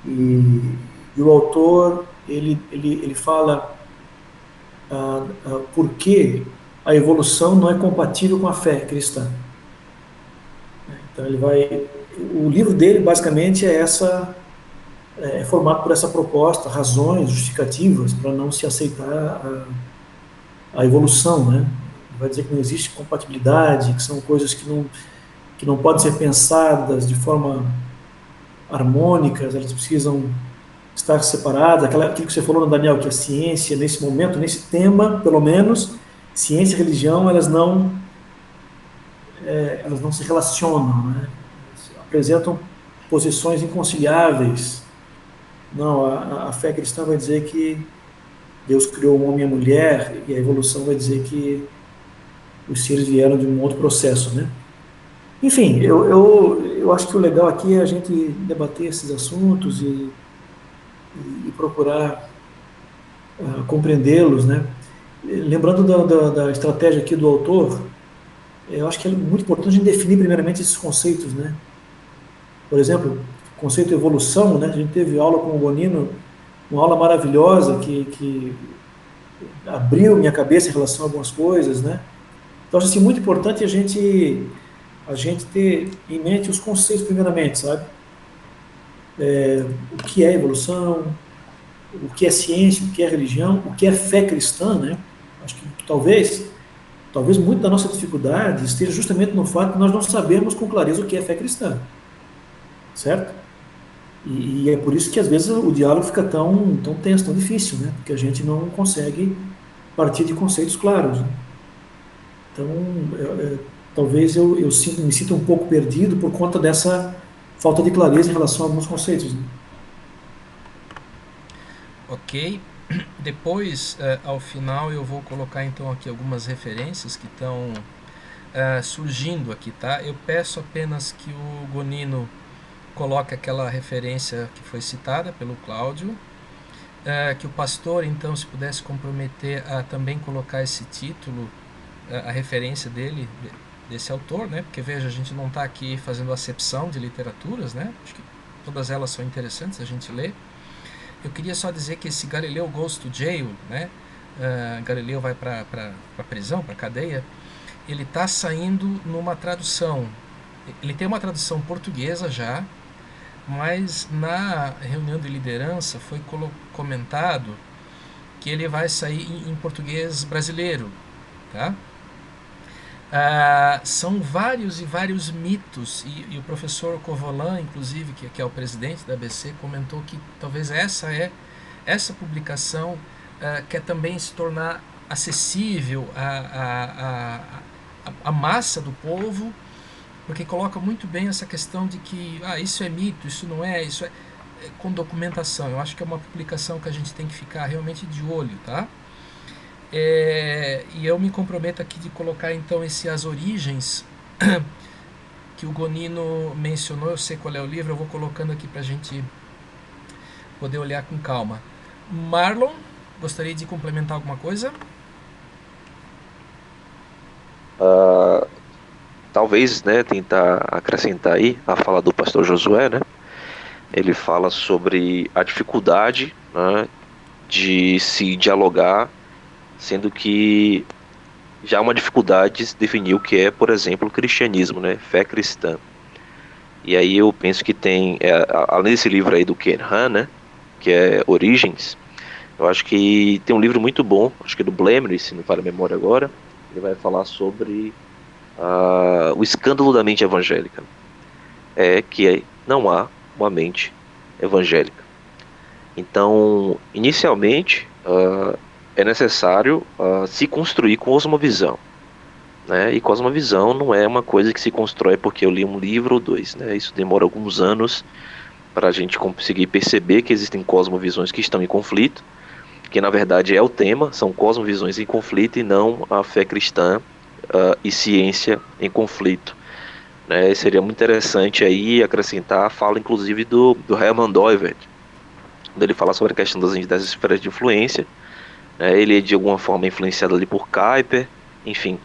E o autor ele fala por que a evolução não é compatível com a fé cristã. Então o livro dele basicamente é formado por essa proposta, razões justificativas para não se aceitar a evolução, né? Ele vai dizer que não existe compatibilidade, que são coisas que não podem ser pensadas de forma harmônica, elas precisam estar separadas. Aquilo que você falou, Daniel, que a ciência, nesse momento, nesse tema, pelo menos, ciência e religião, elas não se relacionam, né? Elas apresentam posições inconciliáveis. Não, a fé cristã vai dizer que Deus criou o homem e a mulher, e a evolução vai dizer que os seres vieram de um outro processo, né? Enfim, eu acho que o legal aqui é a gente debater esses assuntos e procurar compreendê-los, né? Lembrando da estratégia aqui do autor, eu acho que é muito importante a gente definir primeiramente esses conceitos, né? Por exemplo, o conceito de evolução, né? A gente teve aula com o Bonino, uma aula maravilhosa que abriu minha cabeça em relação a algumas coisas, né? Então, acho assim, muito importante a gente ter em mente os conceitos primeiramente, sabe? O que é evolução, o que é ciência, o que é religião, o que é fé cristã, né? Acho que talvez muito da nossa dificuldade esteja justamente no fato de nós não sabemos com clareza o que é fé cristã, certo? E é por isso que às vezes o diálogo fica tão tenso, tão difícil, né? Porque a gente não consegue partir de conceitos claros, né? Então, talvez me sinta um pouco perdido por conta dessa falta de clareza em relação a alguns conceitos, né? Ok. Depois, ao final, eu vou colocar então aqui algumas referências que estão surgindo aqui, tá? Eu peço apenas que o Gonino coloque aquela referência que foi citada pelo Cláudio, que o pastor, então, se pudesse comprometer a também colocar esse título, a referência dele, desse autor, né? Porque, veja, a gente não está aqui fazendo acepção de literaturas, né? Acho que todas elas são interessantes a gente ler. Eu queria só dizer que esse Galileu Goes to Jail, né? Galileu vai para a prisão, para a cadeia. Ele está saindo numa tradução. Ele tem uma tradução portuguesa já, mas na reunião de liderança foi comentado que ele vai sair em português brasileiro, tá? São vários e vários mitos, e o professor Covolan, inclusive, que é o presidente da ABC, comentou que talvez essa publicação quer também se tornar acessível à massa do povo, porque coloca muito bem essa questão de que isso é mito, isso não é, isso é com documentação. Eu acho que é uma publicação que a gente tem que ficar realmente de olho, tá? E eu me comprometo aqui de colocar então As Origens que o Gonino mencionou, eu sei qual é o livro, eu vou colocando aqui para a gente poder olhar com calma. Marlon, gostaria de complementar alguma coisa? Talvez, né, tentar acrescentar aí a fala do pastor Josué, né? Ele fala sobre a dificuldade, né, de se dialogar, sendo que já há uma dificuldade de se definir o que é, por exemplo, o cristianismo, né, fé cristã. E aí eu penso que tem, além desse livro aí do Ken Han, né, que é Origens, eu acho que tem um livro muito bom, acho que é do Blemry, se não falha a memória agora. Ele vai falar sobre o escândalo da mente evangélica. É que não há uma mente evangélica. Então, inicialmente, é necessário se construir cosmovisão. Né? E cosmovisão não é uma coisa que se constrói porque eu li um livro ou dois. Né? Isso demora alguns anos para a gente conseguir perceber que existem cosmovisões que estão em conflito, que na verdade é o tema, são cosmovisões em conflito e não a fé cristã e ciência em conflito. Né? Seria muito interessante aí acrescentar a fala inclusive do Hermann Doivert, quando ele fala sobre a questão das esferas de influência. Né? Ele é de alguma forma influenciado ali por Kuyper, enfim,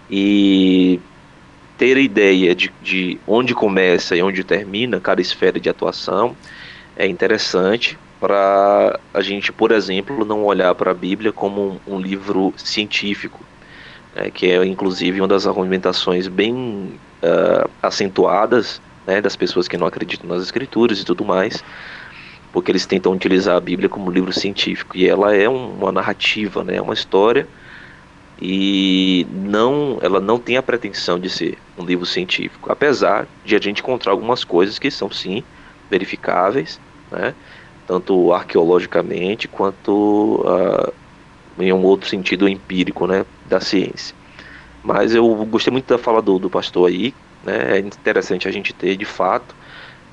e ter a ideia de onde começa e onde termina cada esfera de atuação é interessante para a gente, por exemplo, não olhar para a Bíblia como um livro científico, que é inclusive uma das argumentações bem acentuadas, né, das pessoas que não acreditam nas escrituras e tudo mais, porque eles tentam utilizar a Bíblia como livro científico, e ela é uma narrativa, né, uma história, e ela não tem a pretensão de ser um livro científico, apesar de a gente encontrar algumas coisas que são sim verificáveis, né, tanto arqueologicamente quanto em um outro sentido empírico, né, da ciência. Mas eu gostei muito da fala do pastor aí, né, é interessante a gente ter de fato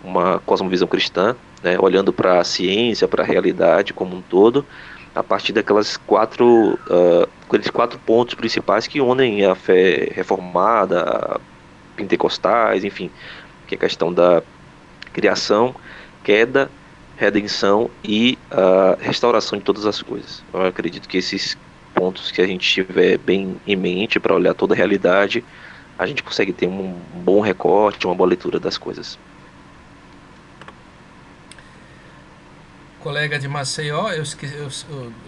uma cosmovisão cristã, né, olhando para a ciência, para a realidade como um todo, a partir daquelas aqueles 4 pontos principais que unem a fé reformada, pentecostais, enfim, que é a questão da criação, queda, redenção e a restauração de todas as coisas. Eu acredito que esses pontos que a gente tiver bem em mente para olhar toda a realidade, a gente consegue ter um bom recorte, uma boa leitura das coisas. Colega de Maceió, eu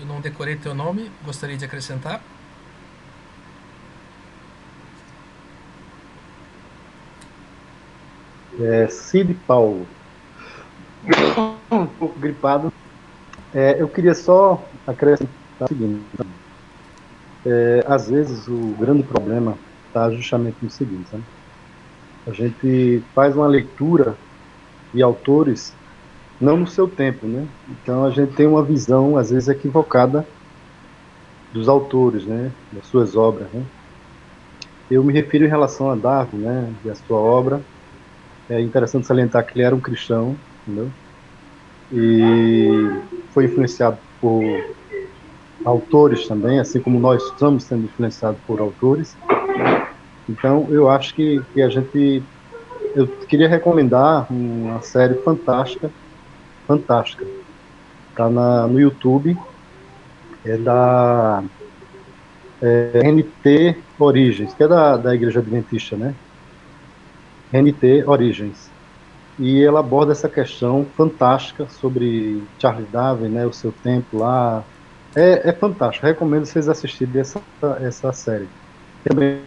não decorei teu nome, gostaria de acrescentar? Cid Paulo. Um pouco gripado. Eu queria só acrescentar o seguinte. Às vezes o grande problema está justamente no seguinte, né? A gente faz uma leitura de autores não no seu tempo, né? Então a gente tem uma visão às vezes equivocada dos autores, né? Das suas obras, né? Eu me refiro em relação a Darwin, né? E a sua obra. É interessante salientar que ele era um cristão, entendeu? E foi influenciado por autores também, assim como nós estamos sendo influenciados por autores. Então, eu acho que eu queria recomendar uma série fantástica, tá no YouTube, é da NT Origens, que é da Igreja Adventista, né? NT Origens. E ela aborda essa questão fantástica sobre Charles Darwin, né, o seu tempo lá. É fantástico, recomendo vocês assistirem essa série. Também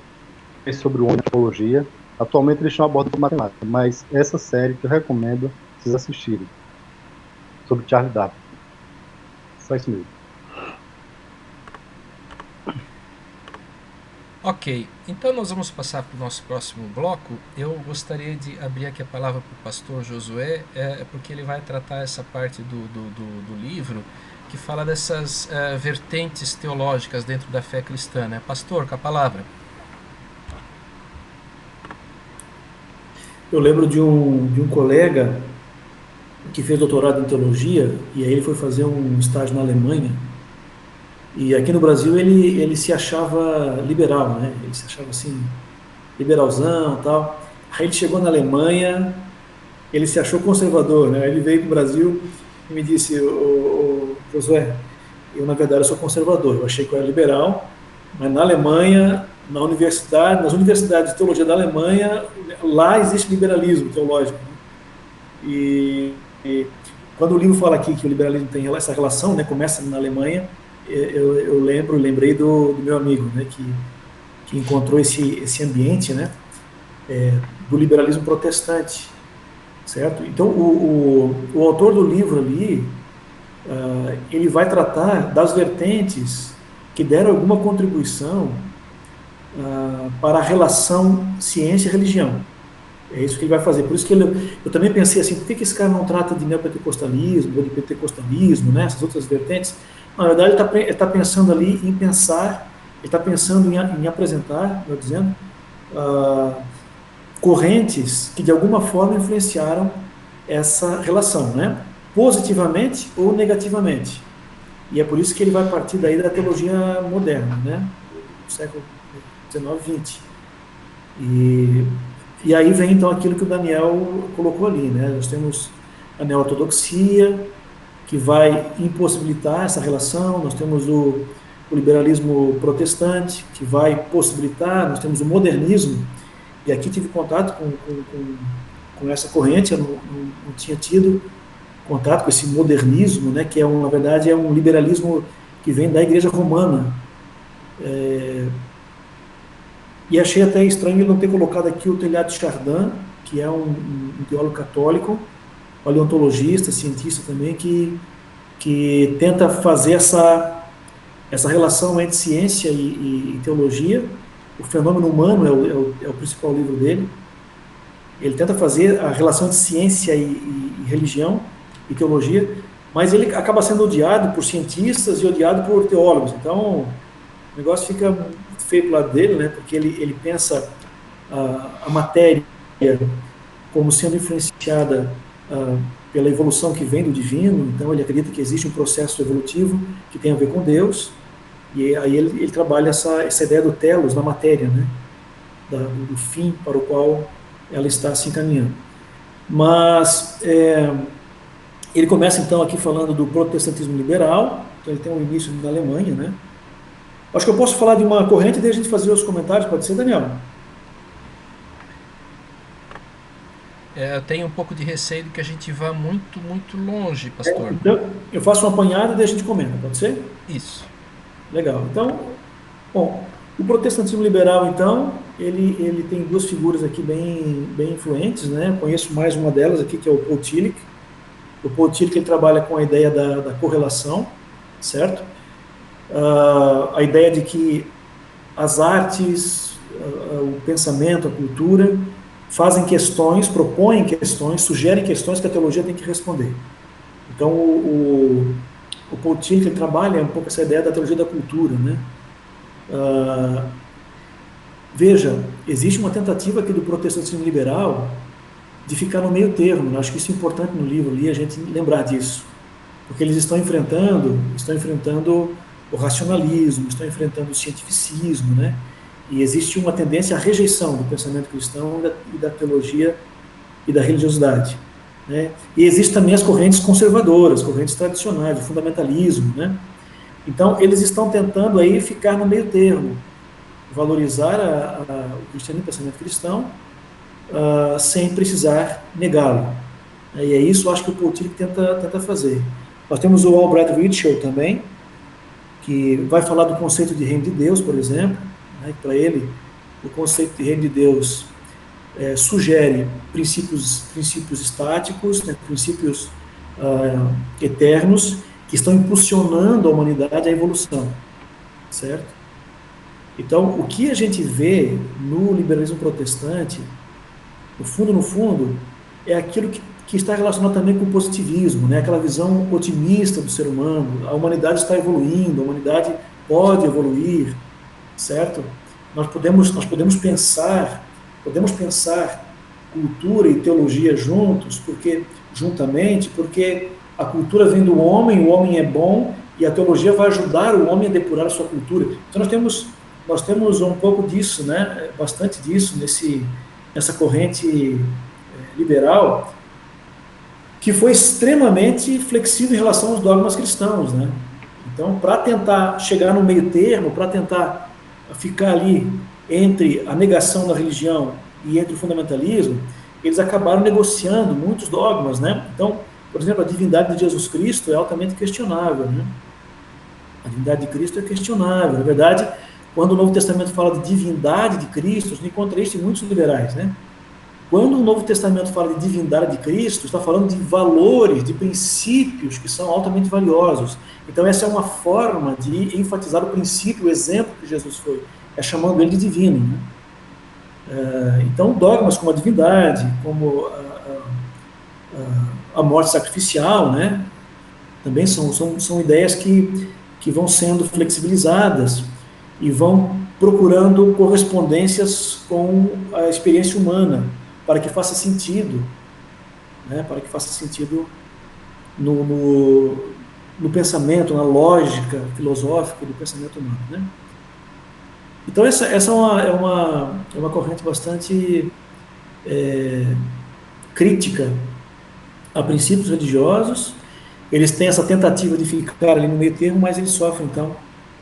sobre o homem, antropologia. Atualmente eles estão abordando matemática, mas essa série que eu recomendo vocês assistirem, sobre Charles Darwin. Só isso mesmo. Ok, então nós vamos passar para o nosso próximo bloco. Eu gostaria de abrir aqui a palavra para o pastor Josué, porque ele vai tratar essa parte do livro que fala dessas vertentes teológicas dentro da fé cristã, né? Pastor, com a palavra. Eu lembro de um colega que fez doutorado em teologia, e aí ele foi fazer um estágio na Alemanha, e aqui no Brasil ele se achava liberal, né? Ele se achava assim, liberalzão e tal. Aí ele chegou na Alemanha, ele se achou conservador, né? Ele veio para o Brasil e me disse, Josué, eu na verdade sou conservador, eu achei que eu era liberal, mas na Alemanha, nas universidades de teologia da Alemanha, lá existe liberalismo teológico. E quando o livro fala aqui que o liberalismo tem essa relação, né, começa na Alemanha, eu lembrei do meu amigo, né, que encontrou esse ambiente, né, do liberalismo protestante, certo? Então, o autor do livro ali, ele vai tratar das vertentes que deram alguma contribuição para a relação ciência e religião. É isso que ele vai fazer. Por isso que eu também pensei assim, por que esse cara não trata de neopentecostalismo, ou de pentecostalismo, né, essas outras vertentes? Na verdade, ele está pensando ali em pensar, ele está pensando em apresentar, melhor dizendo, correntes que de alguma forma influenciaram essa relação, né? Positivamente ou negativamente. E é por isso que ele vai partir daí da teologia moderna, né? Do século XIX, XX. E aí vem então aquilo que o Daniel colocou ali, né? Nós temos a neo-ortodoxia, que vai impossibilitar essa relação, nós temos o liberalismo protestante, que vai possibilitar, nós temos o modernismo, e aqui tive contato com essa corrente, eu não tinha tido contato com esse modernismo, né, que na verdade é um liberalismo que vem da Igreja Romana. E achei até estranho ele não ter colocado aqui o Teilhard de Chardin, que é um teólogo católico, paleontologista, cientista também, que tenta fazer essa relação entre ciência e teologia. O Fenômeno Humano é o principal livro dele. Ele tenta fazer a relação de ciência e religião e teologia, mas ele acaba sendo odiado por cientistas e odiado por teólogos. Então, o negócio fica feio para o lado dele, né? Porque ele pensa a matéria como sendo influenciada pela evolução que vem do divino. Então, ele acredita que existe um processo evolutivo que tem a ver com Deus. E aí ele trabalha essa ideia do telos na matéria, né? Do fim para o qual ela está se encaminhando. Mas ele começa então aqui falando do protestantismo liberal, então ele tem um início na Alemanha, né? Acho que eu posso falar de uma corrente e daí a gente fazer os comentários, pode ser, Daniel? Eu tenho um pouco de receio de que a gente vá muito, muito longe, pastor. Então, eu faço uma apanhada e daí a gente comenta, pode ser? Isso. Legal. Então, bom, o protestantismo liberal, então, ele tem duas figuras aqui bem influentes, né? Eu conheço mais uma delas aqui, que é o Paul Tillich. O Paul Tillich, ele trabalha com a ideia da correlação, certo? A ideia de que as artes, o pensamento, a cultura, fazem questões, propõem questões, sugerem questões que a teologia tem que responder. Então, o Paul Tillich, ele trabalha um pouco essa ideia da teologia da cultura, né? Veja, existe uma tentativa aqui do protestantismo liberal de ficar no meio termo, né? Acho que isso é importante no livro ali, a gente lembrar disso, porque eles estão enfrentando o racionalismo, estão enfrentando o cientificismo, né? E existe uma tendência à rejeição do pensamento cristão e da teologia e da religiosidade, né? E existem também as correntes conservadoras, correntes tradicionais, o fundamentalismo, né? Então, eles estão tentando aí ficar no meio termo, valorizar o cristianismo, o pensamento cristão, sem precisar negá-lo. E é isso, acho que o Paul Tillich tenta fazer. Nós temos o Albright Ritschl também, que vai falar do conceito de reino de Deus, por exemplo, né? Para ele, o conceito de reino de Deus sugere princípios estáticos, né? Princípios eternos, que estão impulsionando a humanidade à evolução, certo? Então, o que a gente vê no liberalismo protestante, no fundo, é aquilo que está relacionado também com o positivismo, né? Aquela visão otimista do ser humano. A humanidade está evoluindo, a humanidade pode evoluir, certo? Nós podemos pensar cultura e teologia juntamente, porque a cultura vem do homem, o homem é bom, e a teologia vai ajudar o homem a depurar a sua cultura. Então nós temos um pouco disso, né? Bastante disso essa corrente liberal, que foi extremamente flexível em relação aos dogmas cristãos, né? Então, para tentar chegar no meio termo, para tentar ficar ali entre a negação da religião e entre o fundamentalismo, eles acabaram negociando muitos dogmas, né? Então, por exemplo, a divindade de Jesus Cristo é altamente questionável, né? A divindade de Cristo é questionável. Na verdade, quando o Novo Testamento fala de divindade de Cristo, a gente encontra isso em muitos liberais, né? Quando o Novo Testamento fala de divindade de Cristo, está falando de valores, de princípios que são altamente valiosos. Então, essa é uma forma de enfatizar o princípio, o exemplo que Jesus foi, é chamando ele de divino, né? Então, dogmas como a divindade, como a morte sacrificial, né? Também são ideias que vão sendo flexibilizadas e vão procurando correspondências com a experiência humana, para que faça sentido, né? Para que faça sentido no pensamento, na lógica filosófica do pensamento humano, né? Então, essa é uma corrente bastante crítica a princípios religiosos. Eles têm essa tentativa de ficar ali no meio termo, mas eles sofrem, então,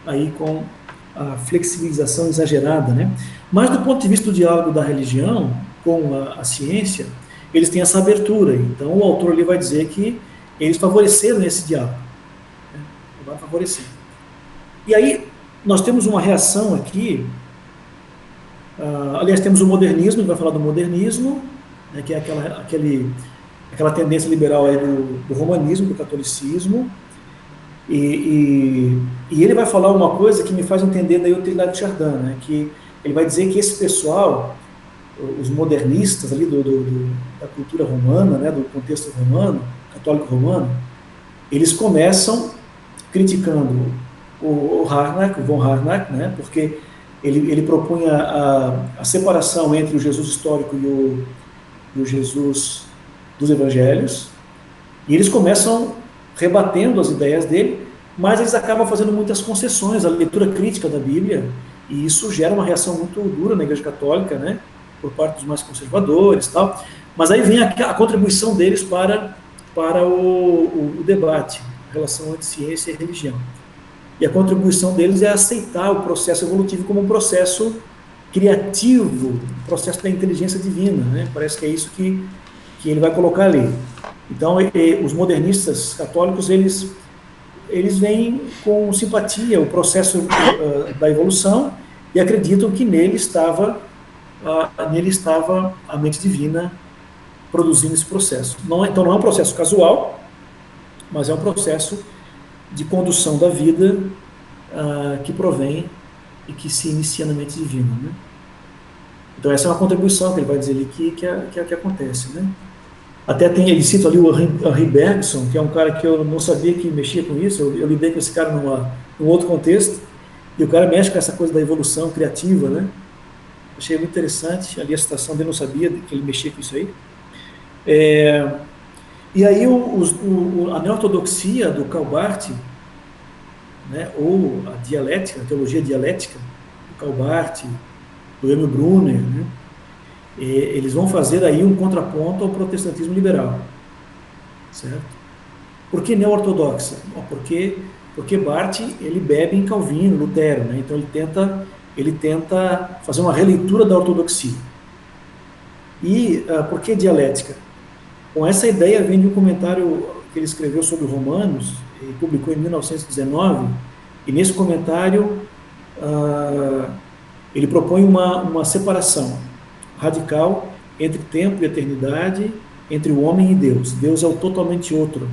aí com a flexibilização exagerada, né? Mas, do ponto de vista do diálogo da religião com a ciência, eles têm essa abertura. Então, o autor ali vai dizer que eles favoreceram esse diálogo, né? Vai favorecer. E aí, nós temos uma reação aqui, aliás, temos o modernismo, ele vai falar do modernismo, né, que é aquela tendência liberal aí do romanismo, do catolicismo, e ele vai falar uma coisa que me faz entender daí o Teilhard de Chardin, né, que ele vai dizer que esse pessoal, os modernistas ali da cultura romana, né, do contexto romano, católico romano, eles começam criticando o Harnack, o von Harnack, né, porque ele propunha a separação entre o Jesus histórico e o Jesus dos evangelhos, e eles começam rebatendo as ideias dele, mas eles acabam fazendo muitas concessões à leitura crítica da Bíblia, e isso gera uma reação muito dura na Igreja Católica, né, por parte dos mais conservadores, tal. Mas aí vem a contribuição deles para o debate, a relação entre ciência e religião. E a contribuição deles é aceitar o processo evolutivo como um processo criativo, um processo da inteligência divina, né? Parece que é isso que ele vai colocar ali. Então, os modernistas católicos, eles veem com simpatia o processo da evolução e acreditam que nele estava a mente divina produzindo esse processo. Então, não é um processo casual, mas é um processo de condução da vida que provém e que se inicia na mente divina, né? Então, essa é uma contribuição que ele vai dizer ali que acontece, né? Até ele cita ali o Henri Bergson, que é um cara que eu não sabia que mexia com isso, eu lidei com esse cara num outro contexto, e o cara mexe com essa coisa da evolução criativa, né? Achei muito interessante, ali a citação dele, não sabia que ele mexia com isso aí. E aí a neortodoxia do Karl Barth, né, ou a dialética, a teologia dialética do Karl Barth, do Emil Brunner, né, eles vão fazer aí um contraponto ao protestantismo liberal, certo? Por que neo-ortodoxa? Porque Barth, ele bebe em Calvino, Lutero, né, então ele tenta fazer uma releitura da ortodoxia. E por que dialética? Bom, essa ideia vem de um comentário que ele escreveu sobre Romanos, e publicou em 1919, e nesse comentário ele propõe uma separação radical entre tempo e eternidade, entre o homem e Deus. Deus é o totalmente outro.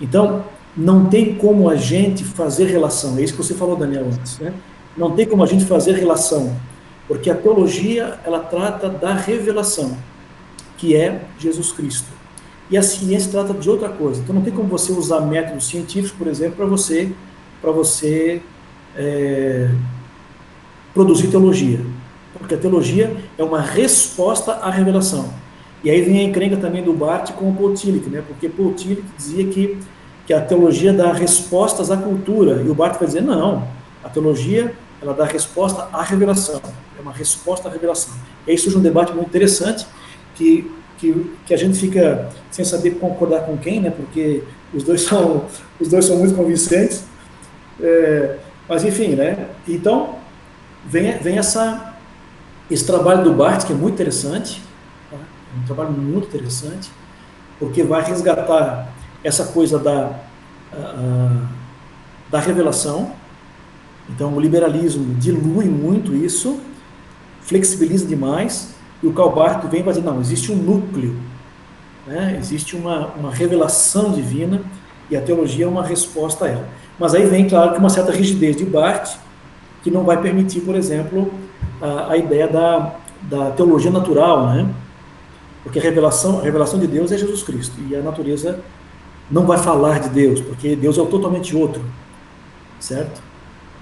Então, não tem como a gente fazer relação, é isso que você falou, Daniel, antes, né? Não tem como a gente fazer relação, porque a teologia, ela trata da revelação, que é Jesus Cristo. E a ciência trata de outra coisa. Então não tem como você usar métodos científicos, por exemplo, para você produzir teologia. Porque a teologia é uma resposta à revelação. E aí vem a encrenca também do Barth com o Paul Tillich, né? Porque Paul Tillich dizia que a teologia dá respostas à cultura, e o Barth vai dizer, não, a teologia, ela dá resposta à revelação, é uma resposta à revelação. E aí surge um debate muito interessante que a gente fica sem saber concordar com quem, né? Porque os dois são muito convincentes. Mas enfim, né? Então vem esse trabalho do Barthes, que é muito interessante, tá? É um trabalho muito interessante, porque vai resgatar essa coisa da revelação. Então o liberalismo dilui muito isso, flexibiliza demais, e o Karl Barth vem e vai dizer, não, existe um núcleo, né? Existe uma revelação divina, e a teologia é uma resposta a ela. Mas aí vem, claro, que uma certa rigidez de Barth, que não vai permitir, por exemplo, a ideia da teologia natural, né? Porque a revelação de Deus é Jesus Cristo, e a natureza não vai falar de Deus, porque Deus é o totalmente outro, certo?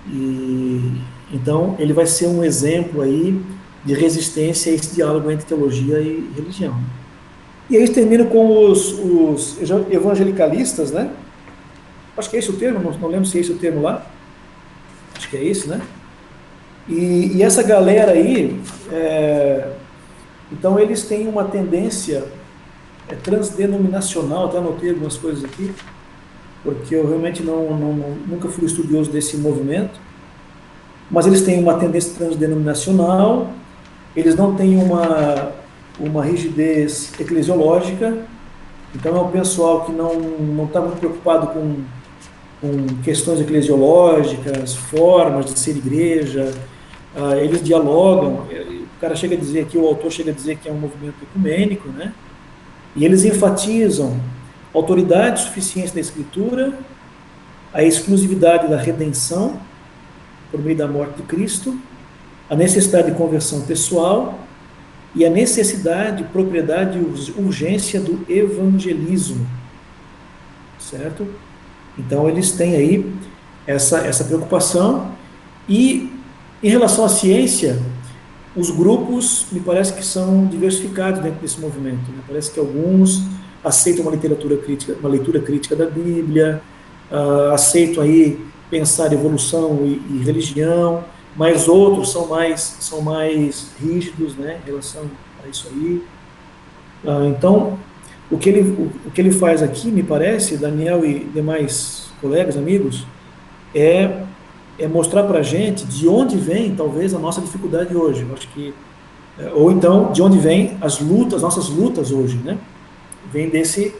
E então ele vai ser um exemplo aí de resistência a esse diálogo entre teologia e religião. E aí termino com os evangelicalistas, né? Acho que é esse o termo, não lembro se é esse o termo lá. Acho que é esse, né? E essa galera aí, então eles têm uma tendência transdenominacional, até anotei algumas coisas aqui, porque eu realmente nunca fui estudioso desse movimento, mas eles têm uma tendência transdenominacional, eles não têm uma rigidez eclesiológica, então é um pessoal que não está muito preocupado com questões eclesiológicas, formas de ser igreja, eles dialogam, o cara chega a dizer aqui, o autor chega a dizer que é um movimento ecumênico, né? E eles enfatizam a autoridade suficiente da Escritura, a exclusividade da redenção por meio da morte de Cristo, a necessidade de conversão pessoal e a necessidade, propriedade e urgência do evangelismo, certo? Então eles têm aí essa preocupação. E em relação à ciência, os grupos me parece que são diversificados dentro desse movimento, né? Parece que alguns aceitam uma leitura crítica da Bíblia, aceitam aí pensar evolução e religião, mas outros são mais rígidos, né, em relação a isso aí. Então, o que ele faz aqui, me parece, Daniel e demais colegas, amigos, é mostrar para a gente de onde vem, talvez, a nossa dificuldade hoje. Eu acho que, ou então, de onde vem as nossas lutas hoje, né? Vem desse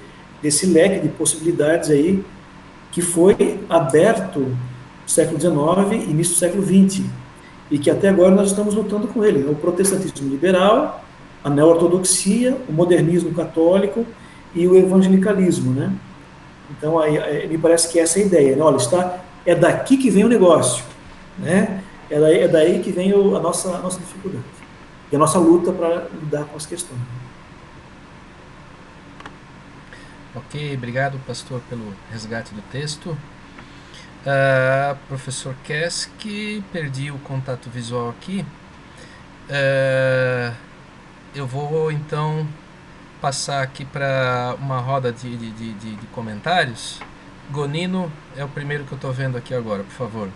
leque de possibilidades aí que foi aberto no século XIX e início do século XX, e que até agora nós estamos lutando com ele, né? O protestantismo liberal, a neo-ortodoxia, o modernismo católico e o evangelicalismo, né? Então, aí, me parece que essa é a ideia, né? Olha, é daqui que vem o negócio, né? É daí que vem a nossa dificuldade e a nossa luta para lidar com as questões. Ok, obrigado, pastor, pelo resgate do texto. Professor Kesk, perdi o contato visual aqui. Eu vou, então, passar aqui para uma roda de comentários. Gonino é o primeiro que eu estou vendo aqui agora, por favor.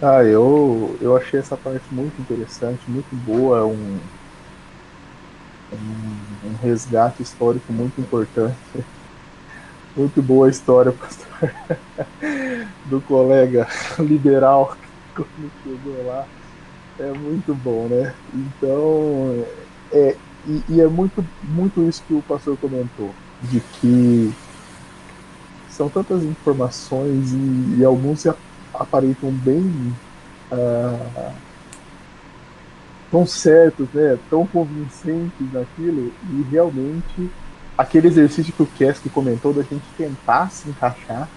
Eu achei essa parte muito interessante, muito boa, um resgate histórico muito importante. Muito boa a história, pastor, do colega liberal quando chegou lá. É muito bom, né? Então, e é muito isso que o pastor comentou, de que são tantas informações e alguns se aparentam bem tão certos, né? Tão convincentes naquilo, e realmente aquele exercício que o Kesk comentou da gente tentar se encaixar,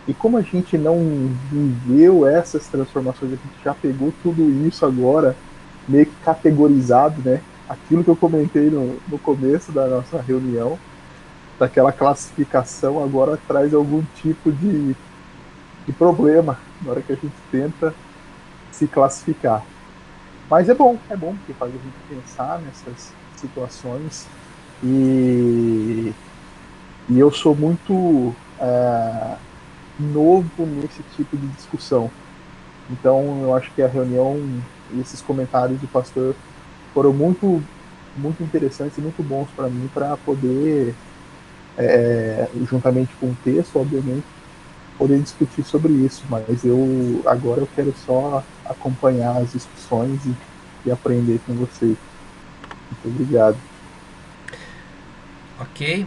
e como a gente não viveu essas transformações, a gente já pegou tudo isso agora meio que categorizado, né? Aquilo que eu comentei no começo da nossa reunião, daquela classificação, agora traz algum tipo de problema na hora que a gente tenta se classificar. Mas é bom porque faz a gente pensar nessas situações, e eu sou muito novo nesse tipo de discussão. Então eu acho que a reunião esses comentários do pastor foram muito, muito interessantes e muito bons para mim, para poder, juntamente com o texto, obviamente, poder discutir sobre isso. Mas agora eu quero só acompanhar as discussões e aprender com vocês. Muito obrigado. Ok.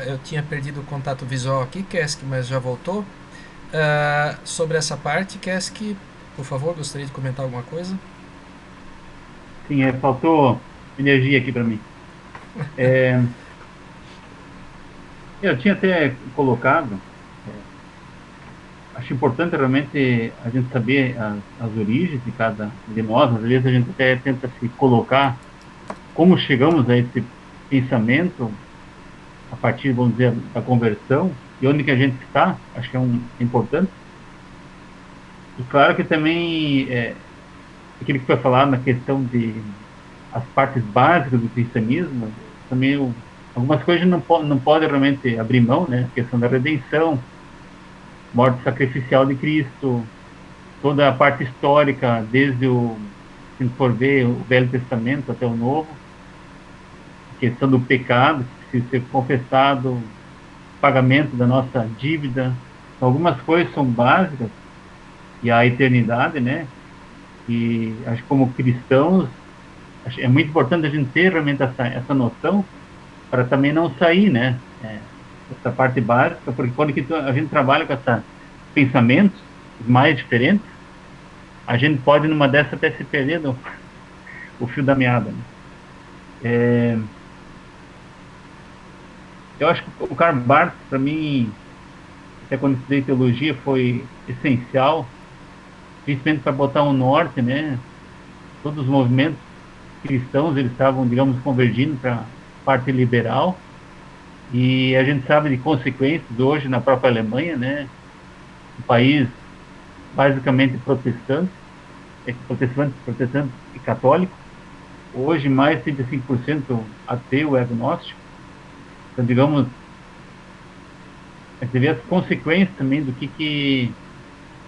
Eu tinha perdido o contato visual aqui, Kesk, mas já voltou. Sobre essa parte, Kesk, por favor, gostaria de comentar alguma coisa? Sim, faltou energia aqui para mim. Eu tinha até colocado, acho importante realmente a gente saber as origens de cada de nós. Às vezes a gente até tenta se colocar como chegamos a esse pensamento a partir, vamos dizer, da conversão e onde que a gente está. Acho que é importante. E claro que também aquilo que foi falado na questão de as partes básicas do cristianismo, também algumas coisas não pode realmente abrir mão, né? A questão da redenção, morte sacrificial de Cristo, toda a parte histórica, desde se for ver o Velho Testamento até o Novo, a questão do pecado, que precisa ser confessado, pagamento da nossa dívida. Então, algumas coisas são básicas, e a eternidade, né? E acho que como cristãos, é muito importante a gente ter realmente essa noção, para também não sair, né? Essa parte básica, porque quando a gente trabalha com esses pensamentos mais diferentes, a gente pode, numa dessas, até se perder o fio da meada. Né? Eu acho que o Karl Barth, para mim, até quando estudei teologia, foi essencial, principalmente para botar um norte, né? Todos os movimentos cristãos, eles estavam, digamos, convergindo para a parte liberal, e a gente sabe de consequências hoje na própria Alemanha, né? Um país basicamente protestante e católico, hoje mais de 35% ateu e agnóstico. Então, digamos, a gente vê as consequências também do que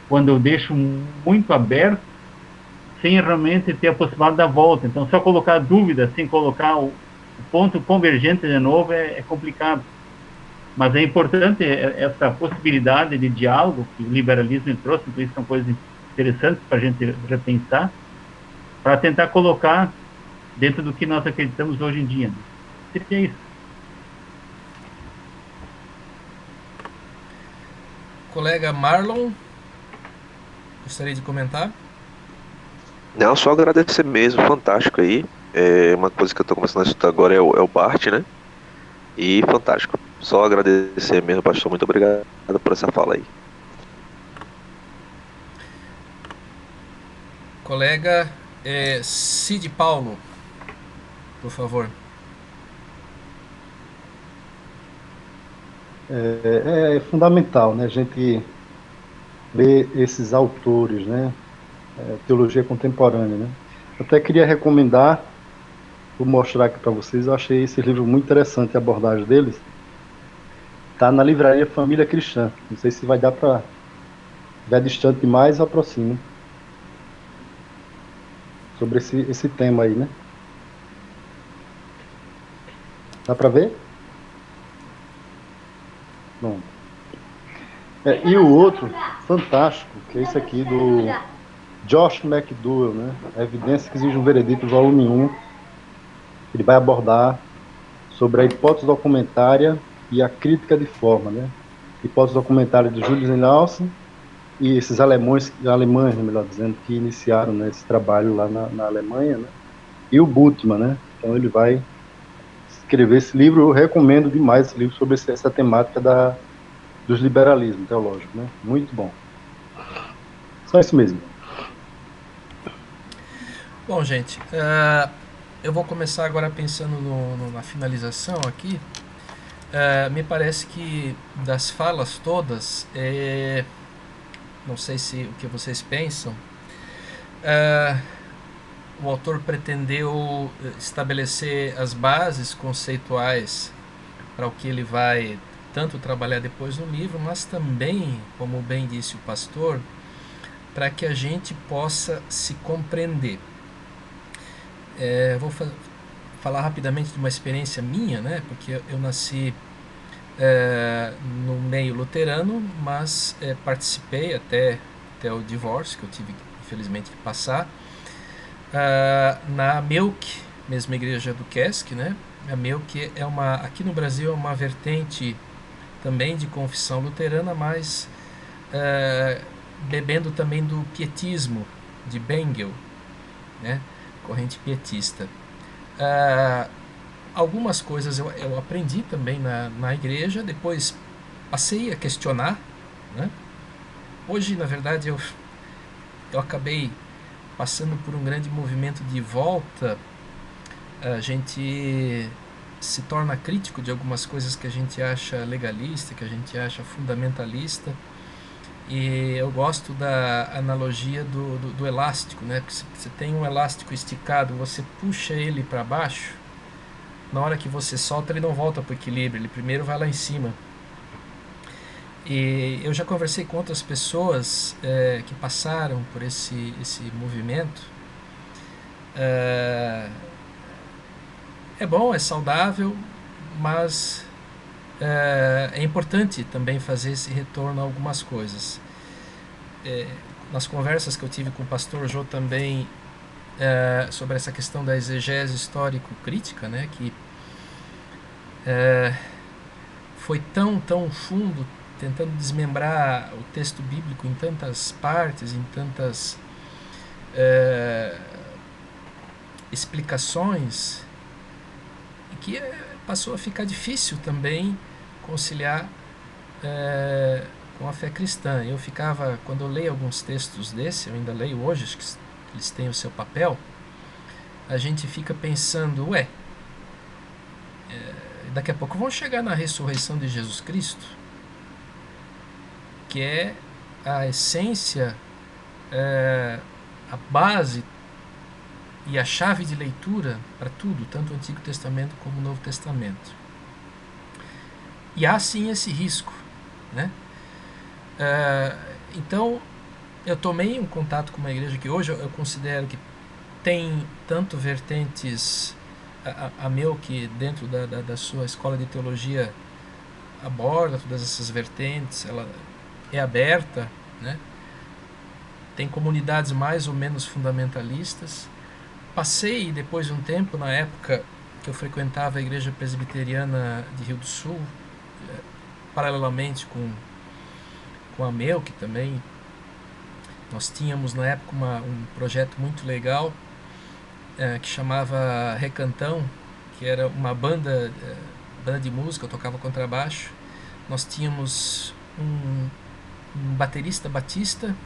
quando eu deixo muito aberto, sem realmente ter a possibilidade da volta. Então, só colocar dúvida, sem colocar o ponto convergente de novo, é complicado. Mas é importante essa possibilidade de diálogo que o liberalismo trouxe. Então, isso são coisas interessantes para a gente repensar, para tentar colocar dentro do que nós acreditamos hoje em dia. Seria isso. Colega Marlon, gostaria de comentar? Não, só agradecer mesmo, fantástico aí. Uma coisa que eu tô começando a estudar agora é o Barth, né? E fantástico. Só agradecer mesmo, pastor. Muito obrigado por essa fala aí. Colega Cid Paulo, por favor. É fundamental, né? A gente ler esses autores, né? Teologia contemporânea, né? Eu até queria recomendar, vou mostrar aqui para vocês. Eu achei esse livro muito interessante, a abordagem deles. Está na livraria Família Cristã. Não sei se vai dar para ver distante demais, aproximo. Sobre esse tema aí, né? Dá para ver? Bom. E o outro, fantástico, que é esse aqui do Josh McDowell, né? A Evidência que Exige um Veredito, volume 1. Ele vai abordar sobre a hipótese documentária e a crítica de forma, né? Hipótese documentária de Julius Nelson e esses alemães, melhor dizendo, que iniciaram, né, esse trabalho lá na Alemanha, né? E o Bultmann, né? Então ele vai escrever esse livro. Eu recomendo demais esse livro sobre essa temática dos liberalismos teológicos, né? Muito bom. Só isso mesmo. Bom, gente, eu vou começar agora pensando na finalização aqui. Me parece que das falas todas, não sei o que vocês pensam, o autor pretendeu estabelecer as bases conceituais para o que ele vai tanto trabalhar depois no livro, mas também, como bem disse o pastor, para que a gente possa se compreender. Vou falar rapidamente de uma experiência minha, né? Porque eu nasci no meio luterano, mas participei até o divórcio, que eu tive, infelizmente, que passar, na Melk, mesma igreja do Kesk, né? A Melk aqui no Brasil é uma vertente também de confissão luterana, mas bebendo também do pietismo de Bengel, né? Corrente pietista. Algumas coisas eu aprendi também na igreja, depois passei a questionar, né? Hoje, na verdade, eu acabei passando por um grande movimento de volta. A gente se torna crítico de algumas coisas que a gente acha legalista, que a gente acha fundamentalista. E eu gosto da analogia do elástico, né? Porque se você tem um elástico esticado, você puxa ele para baixo, na hora que você solta ele não volta para o equilíbrio, ele primeiro vai lá em cima. E eu já conversei com outras pessoas que passaram por esse movimento. É bom, é saudável, mas é importante também fazer esse retorno a algumas coisas. Nas conversas que eu tive com o pastor Jô também sobre essa questão da exegese histórico-crítica, né, que foi tão fundo, tentando desmembrar o texto bíblico em tantas partes, em tantas explicações, que passou a ficar difícil também conciliar com a fé cristã. Eu ficava, quando eu leio alguns textos desse, eu ainda leio hoje, acho que eles têm o seu papel, a gente fica pensando, daqui a pouco vão chegar na ressurreição de Jesus Cristo, que é a essência, a base e a chave de leitura para tudo, tanto o Antigo Testamento como o Novo Testamento. E há sim esse risco, né? Então, eu tomei um contato com uma igreja que hoje eu considero que tem tanto vertentes, a Melk, dentro da sua escola de teologia, aborda todas essas vertentes, ela é aberta, né? Tem comunidades mais ou menos fundamentalistas. Passei, depois de um tempo, na época que eu frequentava a igreja presbiteriana de Rio do Sul, paralelamente com a Melk também, nós tínhamos na época um projeto muito legal que chamava Recantão, que era uma banda de música, eu tocava contrabaixo. Nós tínhamos um baterista batista,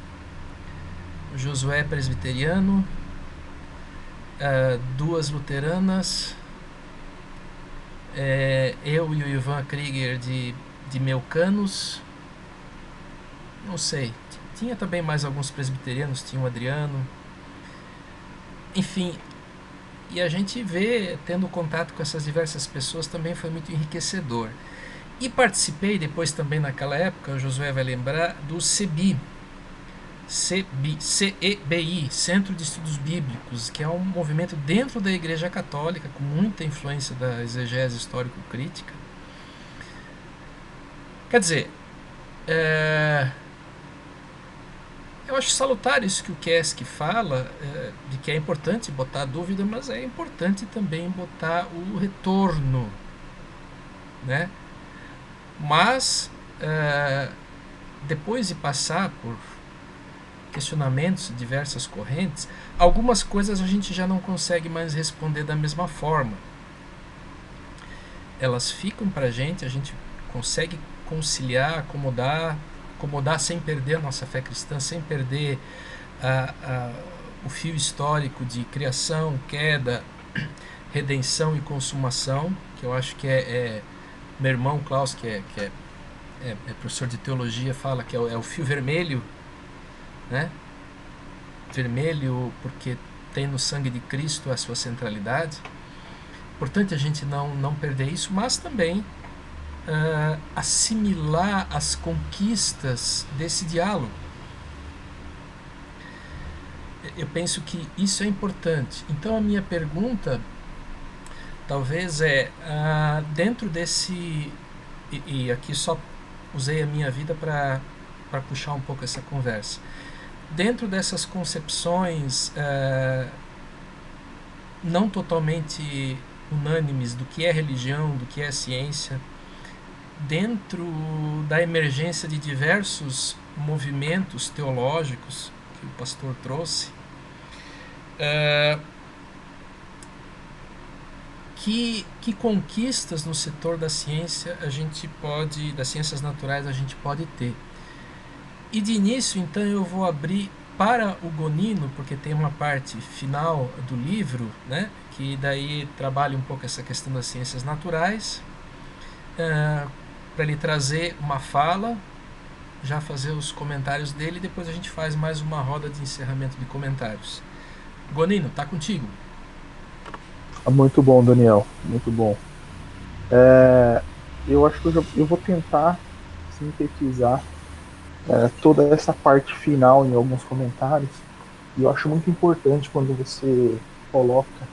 o Josué presbiteriano, duas luteranas, eu e o Ivan Krieger de Melcanos, não sei, tinha também mais alguns presbiterianos, tinha o Adriano, enfim. E a gente vê, tendo contato com essas diversas pessoas, também foi muito enriquecedor. E participei depois também, naquela época, o Josué vai lembrar, do CEBI, CEBI, Centro de Estudos Bíblicos, que é um movimento dentro da Igreja Católica, com muita influência da exegese histórico-crítica. Quer dizer, eu acho salutar isso que o Kesk fala, de que é importante botar a dúvida, mas é importante também botar o retorno, né? Mas, depois de passar por questionamentos de diversas correntes, algumas coisas a gente já não consegue mais responder da mesma forma. Elas ficam para a gente consegue conciliar, acomodar sem perder a nossa fé cristã, sem perder o fio histórico de criação, queda, redenção e consumação, que eu acho que meu irmão Klaus, que é professor de teologia, fala que é o fio vermelho, né? Vermelho porque tem no sangue de Cristo a sua centralidade. Importante a gente não perder isso, mas também assimilar as conquistas desse diálogo. eu penso que isso é importante. Então a minha pergunta talvez é, dentro desse, e aqui só usei a minha vida para puxar um pouco essa conversa, dentro dessas concepções não totalmente unânimes do que é religião, do que é ciência, dentro da emergência de diversos movimentos teológicos que o pastor trouxe, que conquistas no setor da ciência das ciências naturais a gente pode ter. E de início, então, eu vou abrir para o Gonino, porque tem uma parte final do livro, né, que daí trabalha um pouco essa questão das ciências naturais, para ele trazer uma fala, já fazer os comentários dele, e depois a gente faz mais uma roda de encerramento de comentários. Gonino, tá contigo. Muito bom, Daniel, muito bom. Eu acho que eu vou tentar sintetizar toda essa parte final em alguns comentários, e eu acho muito importante quando você coloca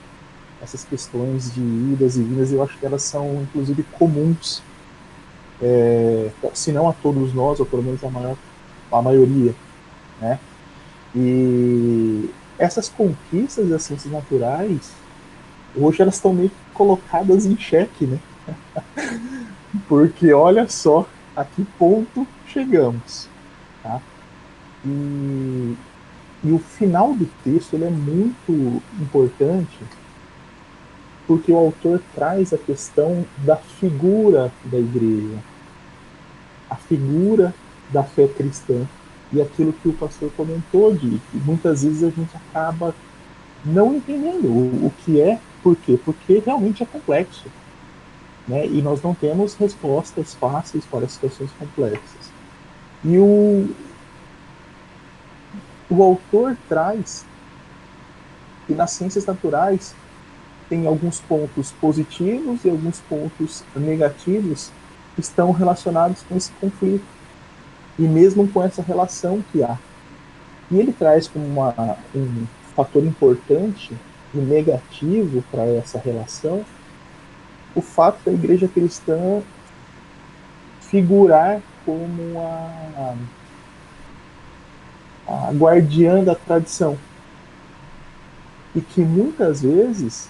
essas questões de idas e vindas. Eu acho que elas são inclusive comuns, se não a todos nós, ou pelo menos a maioria, né? E essas conquistas das ciências naturais, hoje elas estão meio colocadas em xeque, né? Porque olha só a que ponto chegamos, tá? E o final do texto ele é muito importante, porque o autor traz a questão da figura da igreja, a figura da fé cristã, e aquilo que o pastor comentou, de que muitas vezes a gente acaba não entendendo o que é. Por quê? Porque realmente é complexo, né? E nós não temos respostas fáceis para situações complexas. E o autor traz que nas ciências naturais tem alguns pontos positivos e alguns pontos negativos que estão relacionados com esse conflito, e mesmo com essa relação que há. E ele traz como um fator importante e negativo para essa relação o fato da igreja cristã figurar como a guardiã da tradição, e que muitas vezes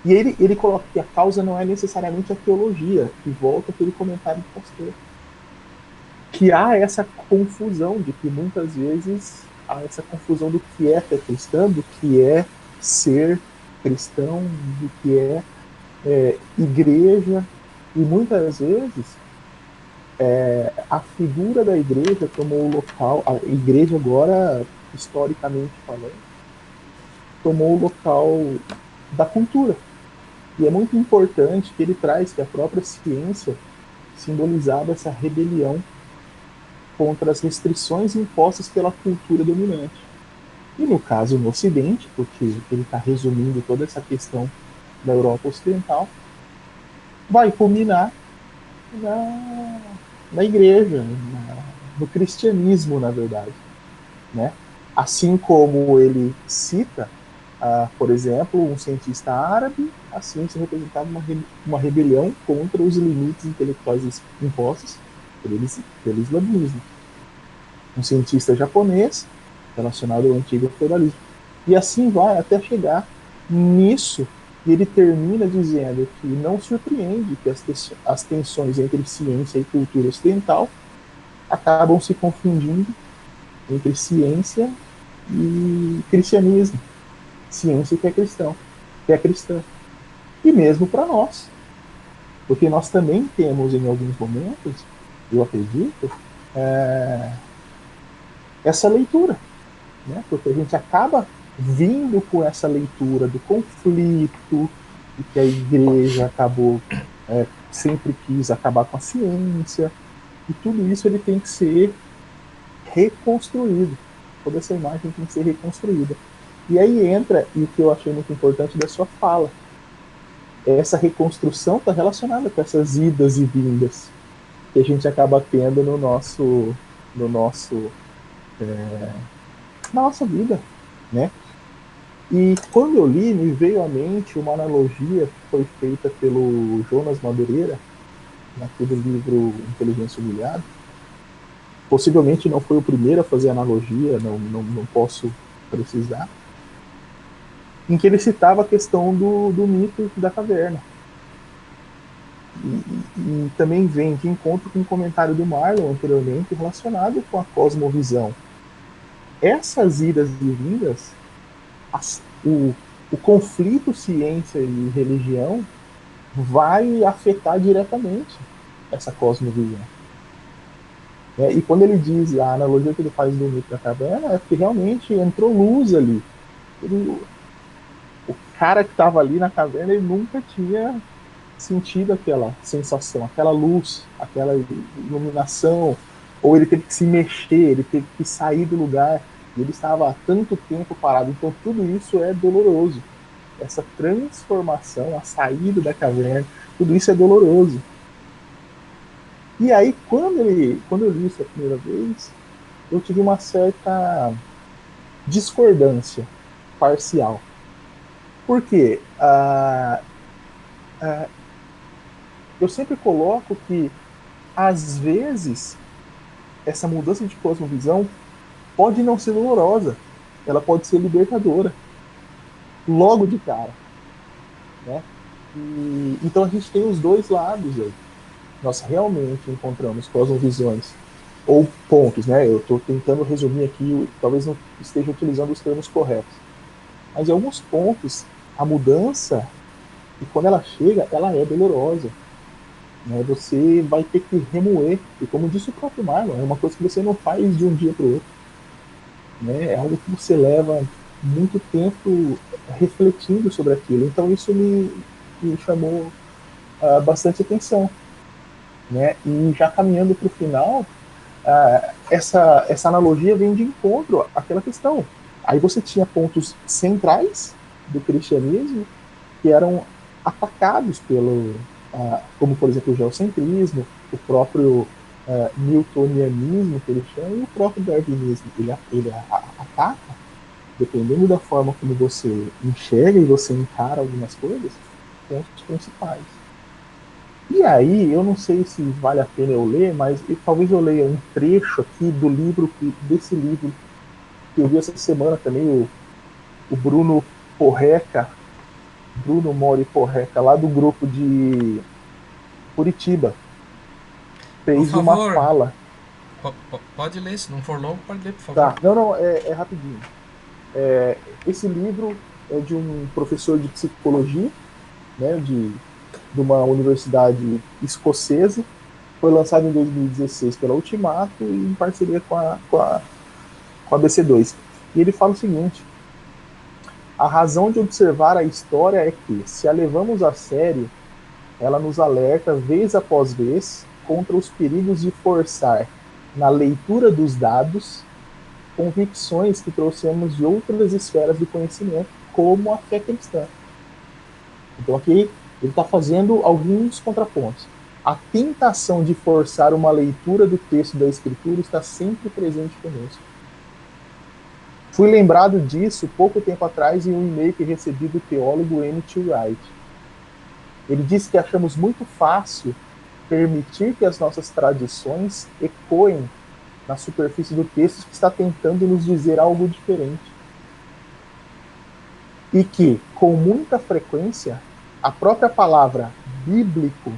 e ele coloca que a causa não é necessariamente a teologia, que volta aquele comentário do pastor, que há essa confusão, de que muitas vezes há essa confusão do que é fé cristã, do que é ser cristão, do que é igreja, e muitas vezes a figura da igreja tomou o local, a igreja agora, historicamente falando, tomou o local da cultura. E é muito importante que ele traz que a própria ciência simbolizava essa rebelião contra as restrições impostas pela cultura dominante. E no caso no Ocidente, porque ele está resumindo toda essa questão da Europa Ocidental, vai culminar na igreja, no cristianismo, na verdade, né? Assim como ele cita, por exemplo, um cientista árabe, a ciência representava uma rebelião contra os limites intelectuais impostos pelo islamismo. Um cientista japonês, relacionado ao antigo feudalismo. E assim vai até chegar nisso, e ele termina dizendo que não surpreende que as tensões entre ciência e cultura ocidental acabam se confundindo entre ciência e cristianismo. Ciência que é cristã. E mesmo para nós. Porque nós também temos, em alguns momentos, eu acredito, essa leitura, né? Porque a gente acaba vindo com essa leitura do conflito, e que a igreja acabou, sempre quis acabar com a ciência, e tudo isso ele tem que ser reconstruído. Toda essa imagem tem que ser reconstruída. E aí entra, e o que eu achei muito importante da sua fala, essa reconstrução está relacionada com essas idas e vindas que a gente acaba tendo no nosso na nossa vida, né? E quando eu li, me veio à mente uma analogia que foi feita pelo Jonas Madureira, naquele livro Inteligência Humilhada. Possivelmente não foi o primeiro a fazer analogia, não posso precisar, em que ele citava a questão do mito da caverna. E também vem de encontro com um comentário do Marlon anteriormente relacionado com a cosmovisão. Essas idas e vindas, o conflito ciência e religião vai afetar diretamente essa cosmovisão. E quando ele diz, a analogia que ele faz do mito da caverna é porque realmente entrou luz ali. O cara que estava ali na caverna, ele nunca tinha sentido aquela sensação, aquela luz, aquela iluminação, ou ele teve que se mexer, ele teve que sair do lugar, e ele estava há tanto tempo parado. Então tudo isso é doloroso. Essa transformação, a saída da caverna, tudo isso é doloroso. E aí, quando eu li isso a primeira vez, eu tive uma certa discordância parcial. Por quê? Eu sempre coloco que, às vezes, essa mudança de cosmovisão pode não ser dolorosa, ela pode ser libertadora, logo de cara, né? Então a gente tem os dois lados aí. Nós realmente encontramos cosmovisões ou pontos, né? Eu estou tentando resumir aqui, talvez não esteja utilizando os termos corretos, mas em alguns pontos a mudança, e quando ela chega, ela é dolorosa, né? Você vai ter que remoer, e como disse o próprio Marlon, é uma coisa que você não faz de um dia para o outro, né? É algo que você leva muito tempo refletindo sobre aquilo. Então isso me chamou bastante atenção, né? E já caminhando para o final, essa analogia vem de encontro àquela questão. Aí você tinha pontos centrais do cristianismo que eram atacados pelo, como por exemplo o geocentrismo, o próprio newtonianismo que ele chama, e o próprio darwinismo. Ele ataca, dependendo da forma como você enxerga e você encara algumas coisas, pontos principais. E aí, eu não sei se vale a pena eu ler, mas talvez eu leia um trecho aqui do livro, desse livro que eu vi essa semana também, o Bruno Mori Porreca, lá do grupo de Curitiba, fez uma fala. Pode ler, se não for longo, pode ler, por favor. Tá, não, é rapidinho. Esse livro é de um professor de psicologia, né, de uma universidade escocesa, foi lançado em 2016 pela Ultimato e em parceria com a BC2. E ele fala o seguinte: a razão de observar a história é que, se a levamos a sério, ela nos alerta vez após vez contra os perigos de forçar, na leitura dos dados, convicções que trouxemos de outras esferas do conhecimento, como a fé cristã. Então aqui ele está fazendo alguns contrapontos. A tentação de forçar uma leitura do texto da Escritura está sempre presente conosco. Fui lembrado disso pouco tempo atrás em um e-mail que recebi do teólogo N.T. Wright. Ele disse que achamos muito fácil permitir que as nossas tradições ecoem na superfície do texto que está tentando nos dizer algo diferente. E que, com muita frequência, a própria palavra bíblico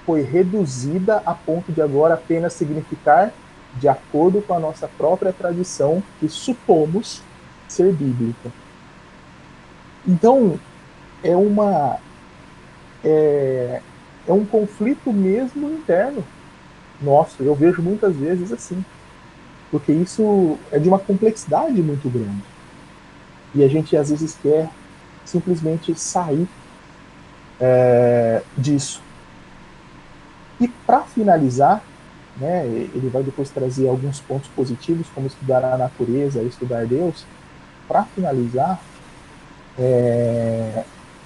foi reduzida a ponto de agora apenas significar de acordo com a nossa própria tradição que supomos ser bíblica. Então, é um conflito mesmo interno nosso. Eu vejo muitas vezes assim, porque isso é de uma complexidade muito grande. E a gente às vezes quer simplesmente sair disso. E para finalizar, né, ele vai depois trazer alguns pontos positivos, como estudar a natureza, estudar Deus. Para finalizar,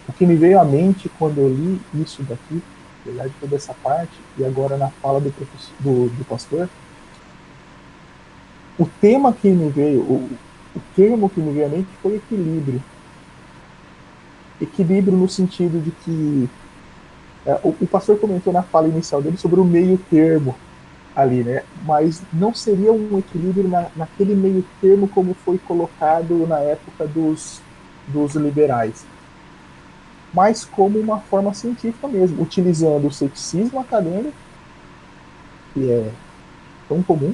o que me veio à mente quando eu li isso daqui, apesar de toda essa parte, e agora na fala do pastor, o tema que me veio, o termo que me veio à mente foi equilíbrio. Equilíbrio no sentido de que o pastor comentou na fala inicial dele sobre o meio termo ali, né? Mas não seria um equilíbrio naquele meio termo como foi colocado na época dos liberais, mas como uma forma científica mesmo, utilizando o ceticismo acadêmico, que é tão comum,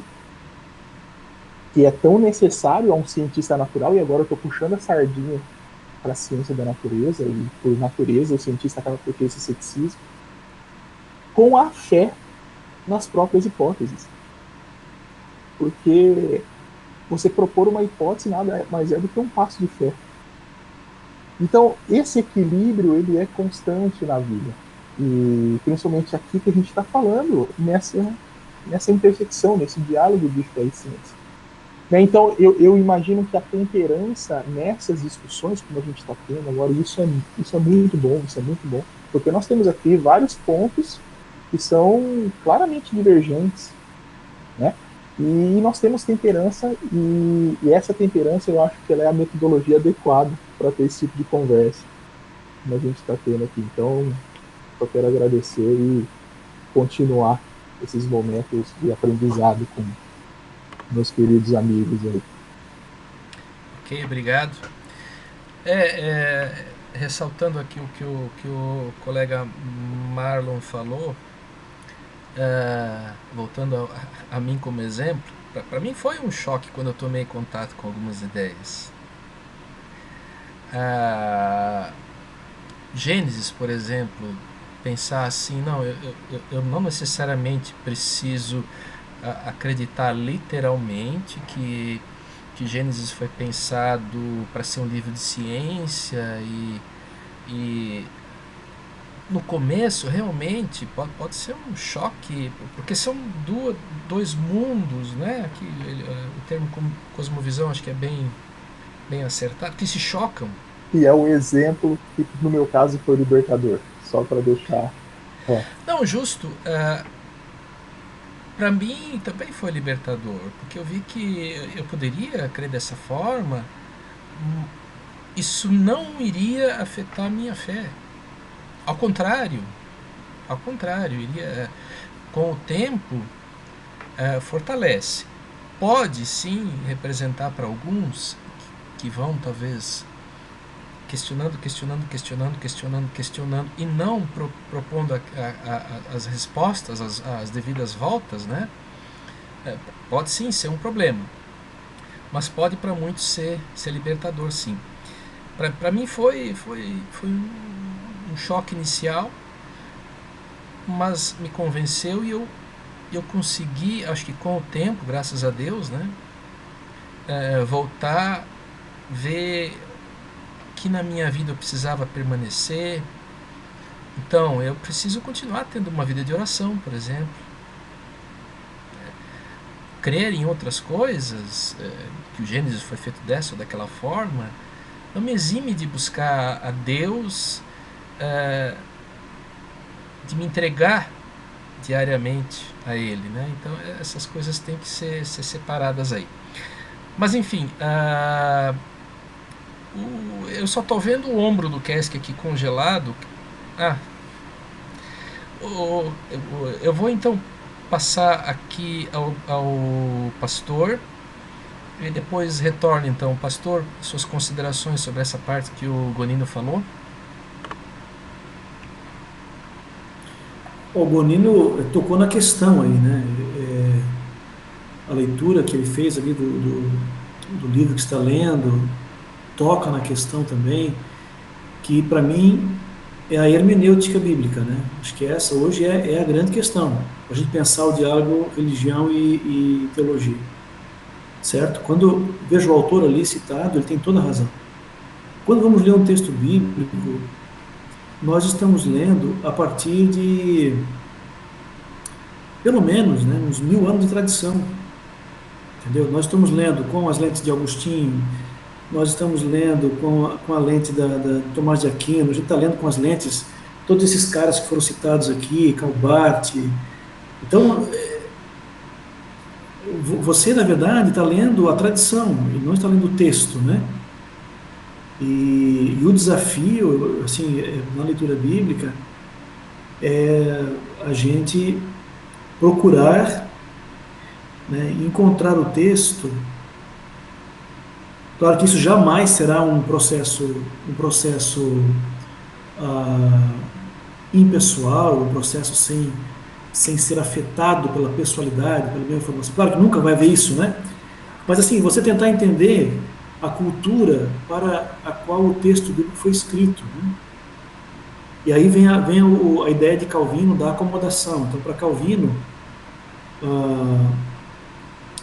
que é tão necessário a um cientista natural, e agora eu estou puxando a sardinha para a ciência da natureza, e por natureza o cientista acaba por ter esse ceticismo, com a fé nas próprias hipóteses. Porque você propor uma hipótese nada mais é do que um passo de fé. Então, esse equilíbrio ele é constante na vida. E principalmente aqui que a gente está falando, nessa intersecção, nesse diálogo de fé e ciência. Né? Então, eu imagino que a temperança nessas discussões, como a gente está tendo agora, isso é muito bom, isso é muito bom, porque nós temos aqui vários pontos que são claramente divergentes, né? E nós temos temperança, e essa temperança eu acho que ela é a metodologia adequada para ter esse tipo de conversa que a gente está tendo aqui. Então, só quero agradecer e continuar esses momentos de aprendizado com meus queridos amigos aí. Ok, obrigado. Ressaltando aqui o que o colega Marlon falou, voltando a mim como exemplo, para mim foi um choque quando eu tomei contato com algumas ideias. Gênesis, por exemplo, pensar assim, não, eu não necessariamente preciso acreditar literalmente que Gênesis foi pensado para ser um livro de ciência e no começo realmente pode ser um choque, porque são dois mundos, né? Aqui, o termo cosmovisão acho que é bem acertado, que se chocam. E é um exemplo que no meu caso foi libertador, só para deixar. Não, justo. Para mim também foi libertador, porque eu vi que eu poderia crer dessa forma, isso não iria afetar a minha fé. Ao contrário, iria, com o tempo, fortalece. Pode sim representar para alguns que vão talvez questionando e não propondo as respostas, as devidas voltas, né? Pode sim ser um problema, mas pode para muitos ser libertador, sim. Para mim foi um choque inicial, mas me convenceu e eu consegui, acho que com o tempo, graças a Deus, né, voltar, ver que na minha vida eu precisava permanecer. Então, eu preciso continuar tendo uma vida de oração, por exemplo. Crer em outras coisas, que o Gênesis foi feito dessa ou daquela forma, não me exime de buscar a Deus, de me entregar diariamente a Ele, né? Então, essas coisas têm que ser separadas aí. Mas, enfim, eu só estou vendo o ombro do Kesk aqui congelado. Eu vou então passar aqui ao pastor e depois retorno então. Pastor, suas considerações sobre essa parte que o Gonino falou? O Gonino tocou na questão aí, né? A leitura que ele fez ali do livro que está lendo toca na questão também, que para mim é a hermenêutica bíblica, né? Acho que essa hoje é a grande questão, a gente pensar o diálogo religião e teologia, certo? Quando eu vejo o autor ali citado, ele tem toda a razão. Quando vamos ler um texto bíblico, nós estamos lendo a partir de, pelo menos, né, uns 1000 anos de tradição, entendeu? Nós estamos lendo com as lentes de Agostinho, nós estamos lendo com a lente da Tomás de Aquino, a gente está lendo com as lentes, todos esses caras que foram citados aqui, Calbart. Então, você, na verdade, está lendo a tradição, e não está lendo o texto, né? E o desafio, assim, na leitura bíblica, é a gente procurar, né, encontrar o texto. Claro que isso jamais será um processo ah, impessoal, um processo sem ser afetado pela pessoalidade, pela minha informação. Claro que nunca vai haver isso, né? Mas assim, você tentar entender a cultura para a qual o texto bíblico foi escrito, né? E aí vem a ideia de Calvino da acomodação. Então, para Calvino, ah,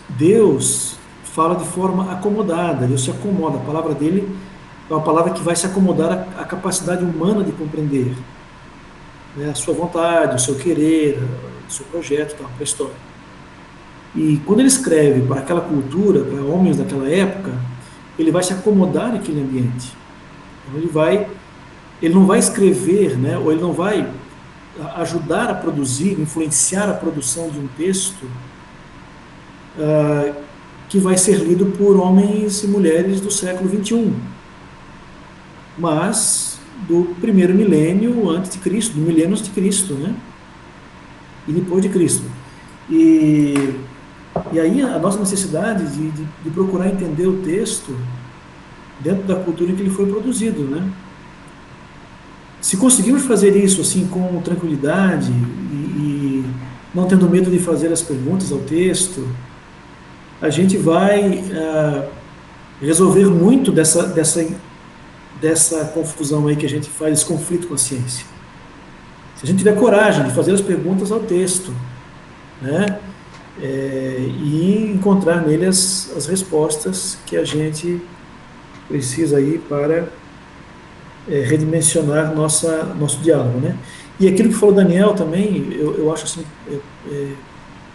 Deus fala de forma acomodada, Deus se acomoda. A palavra dele é uma palavra que vai se acomodar à capacidade humana de compreender, né, a sua vontade, o seu querer, o seu projeto, para a história. E quando ele escreve para aquela cultura, para homens daquela época, ele vai se acomodar naquele ambiente. Então ele não vai escrever, né, ou ele não vai ajudar a produzir, influenciar a produção de um texto que vai ser lido por homens e mulheres do século XXI, mas do primeiro milênio antes de Cristo, do milênio antes de Cristo, né? E depois de Cristo. E aí a nossa necessidade de procurar entender o texto dentro da cultura em que ele foi produzido, né? Se conseguirmos fazer isso assim com tranquilidade e não tendo medo de fazer as perguntas ao texto, a gente vai resolver muito dessa confusão aí que a gente faz, esse conflito com a ciência. Se a gente tiver coragem de fazer as perguntas ao texto, né, e encontrar nele as respostas que a gente precisa aí para redimensionar nosso diálogo, né? E aquilo que falou Daniel também, eu acho assim,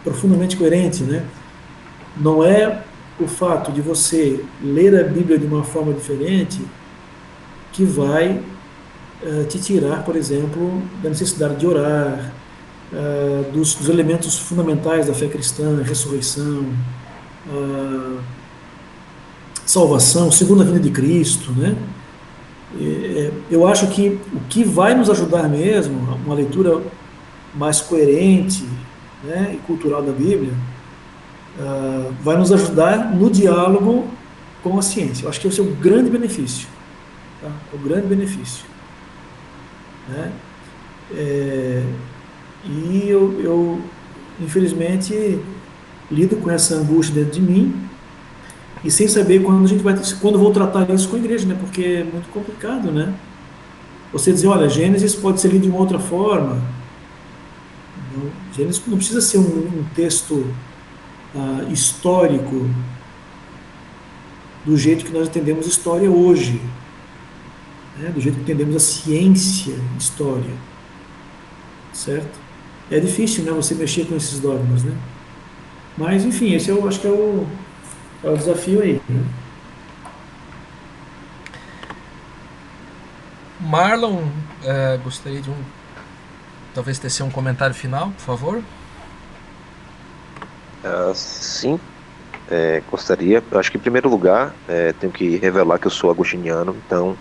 profundamente coerente, né? Não é o fato de você ler a Bíblia de uma forma diferente que vai te tirar, por exemplo, da necessidade de orar, dos elementos fundamentais da fé cristã, ressurreição, salvação, segunda vinda de Cristo, né? Eu acho que o que vai nos ajudar mesmo, uma leitura mais coerente, né, e cultural da Bíblia, vai nos ajudar no diálogo com a ciência. Eu acho que esse é o grande benefício. Tá? O grande benefício. Né? E eu, infelizmente, lido com essa angústia dentro de mim e sem saber quando eu vou tratar isso com a igreja, né? Porque é muito complicado, né? Você dizer, olha, Gênesis pode ser lido de uma outra forma. Gênesis não precisa ser um texto histórico do jeito que nós entendemos história hoje, né? Do jeito que entendemos a ciência história, certo? É difícil, né, você mexer com esses dogmas, né? Mas, enfim, esse eu acho que é o desafio aí, né? Marlon, gostaria de talvez tecer um comentário final, por favor? Sim, gostaria. Eu acho que, em primeiro lugar, tenho que revelar que eu sou agostiniano, então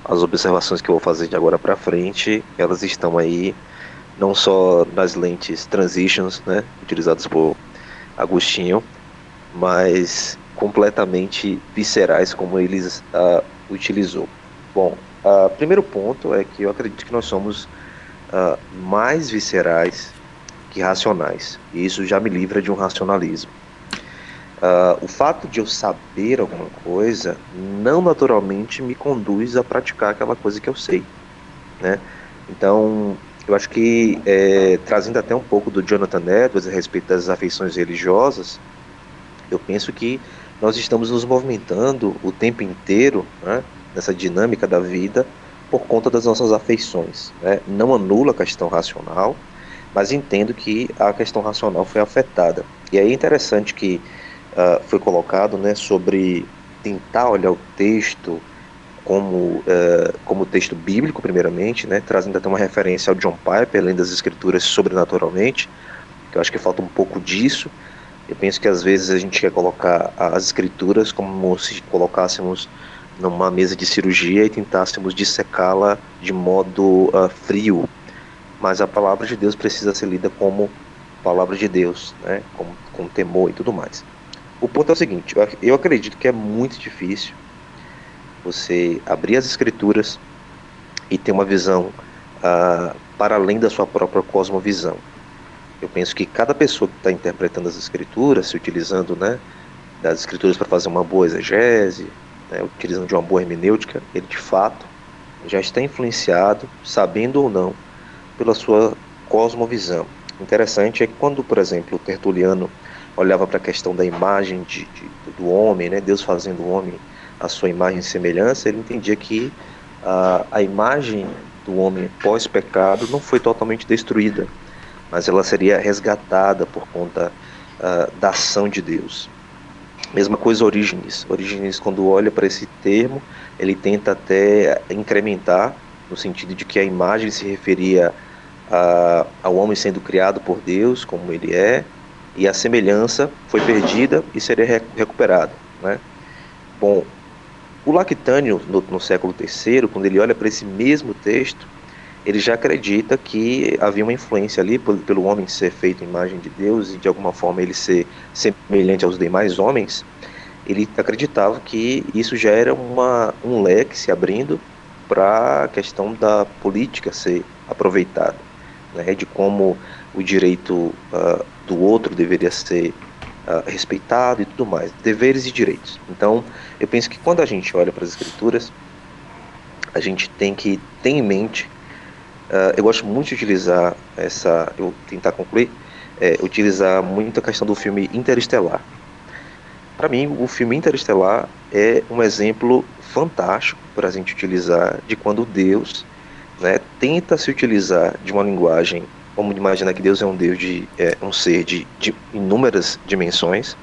as observações que eu vou fazer de agora para frente, elas estão aí não só nas lentes transitions, né, utilizadas por Agostinho, mas completamente viscerais como eles utilizou. Bom, primeiro ponto é que eu acredito que nós somos mais viscerais que racionais, e isso já me livra de um racionalismo. O fato de eu saber alguma coisa não naturalmente me conduz a praticar aquela coisa que eu sei, né? Então, eu acho que, trazendo até um pouco do Jonathan Edwards a respeito das afeições religiosas, eu penso que nós estamos nos movimentando o tempo inteiro, né, nessa dinâmica da vida por conta das nossas afeições, né? Não anula a questão racional, mas entendo que a questão racional foi afetada. E aí é interessante que foi colocado, né, sobre tentar olhar o texto como texto bíblico, primeiramente, né, trazendo até uma referência ao John Piper, além das escrituras sobrenaturalmente, que eu acho que falta um pouco disso, Eu penso que às vezes a gente quer colocar as escrituras como se colocássemos numa mesa de cirurgia e tentássemos dissecá-la de modo frio, mas a palavra de Deus precisa ser lida como palavra de Deus, né? Com temor e tudo mais. O ponto é o seguinte, eu acredito que é muito difícil você abrir as escrituras e ter uma visão para além da sua própria cosmovisão. Eu penso que cada pessoa que está interpretando as escrituras, se utilizando, né, das escrituras para fazer uma boa exegese, né, utilizando de uma boa hermenêutica, ele de fato já está influenciado, sabendo ou não, pela sua cosmovisão. O interessante é que quando, por exemplo, o Tertuliano olhava para a questão da imagem do homem, né, Deus fazendo o homem a sua imagem e semelhança, ele entendia que a imagem do homem pós-pecado não foi totalmente destruída, mas ela seria resgatada por conta da ação de Deus. Mesma coisa Orígenes. Orígenes, quando olha para esse termo, ele tenta até incrementar, no sentido de que a imagem se referia ao homem sendo criado por Deus, como ele é, e a semelhança foi perdida e seria recuperada, né? Bom, o Lactânio, no século III, quando ele olha para esse mesmo texto, ele já acredita que havia uma influência ali pelo homem ser feito em imagem de Deus e de alguma forma ele ser semelhante aos demais homens. Ele acreditava que isso já era um leque se abrindo para a questão da política ser aproveitada, né, de como o direito do outro deveria ser respeitado e tudo mais, deveres e direitos. Então, eu penso que quando a gente olha para as escrituras, a gente tem que ter em mente, eu gosto muito de utilizar eu vou tentar concluir, utilizar muito a questão do filme Interestelar. Para mim, o filme Interestelar é um exemplo fantástico para a gente utilizar de quando Deus, né, tenta se utilizar de uma linguagem. Vamos imaginar que Deus é um Deus um ser de inúmeras dimensões.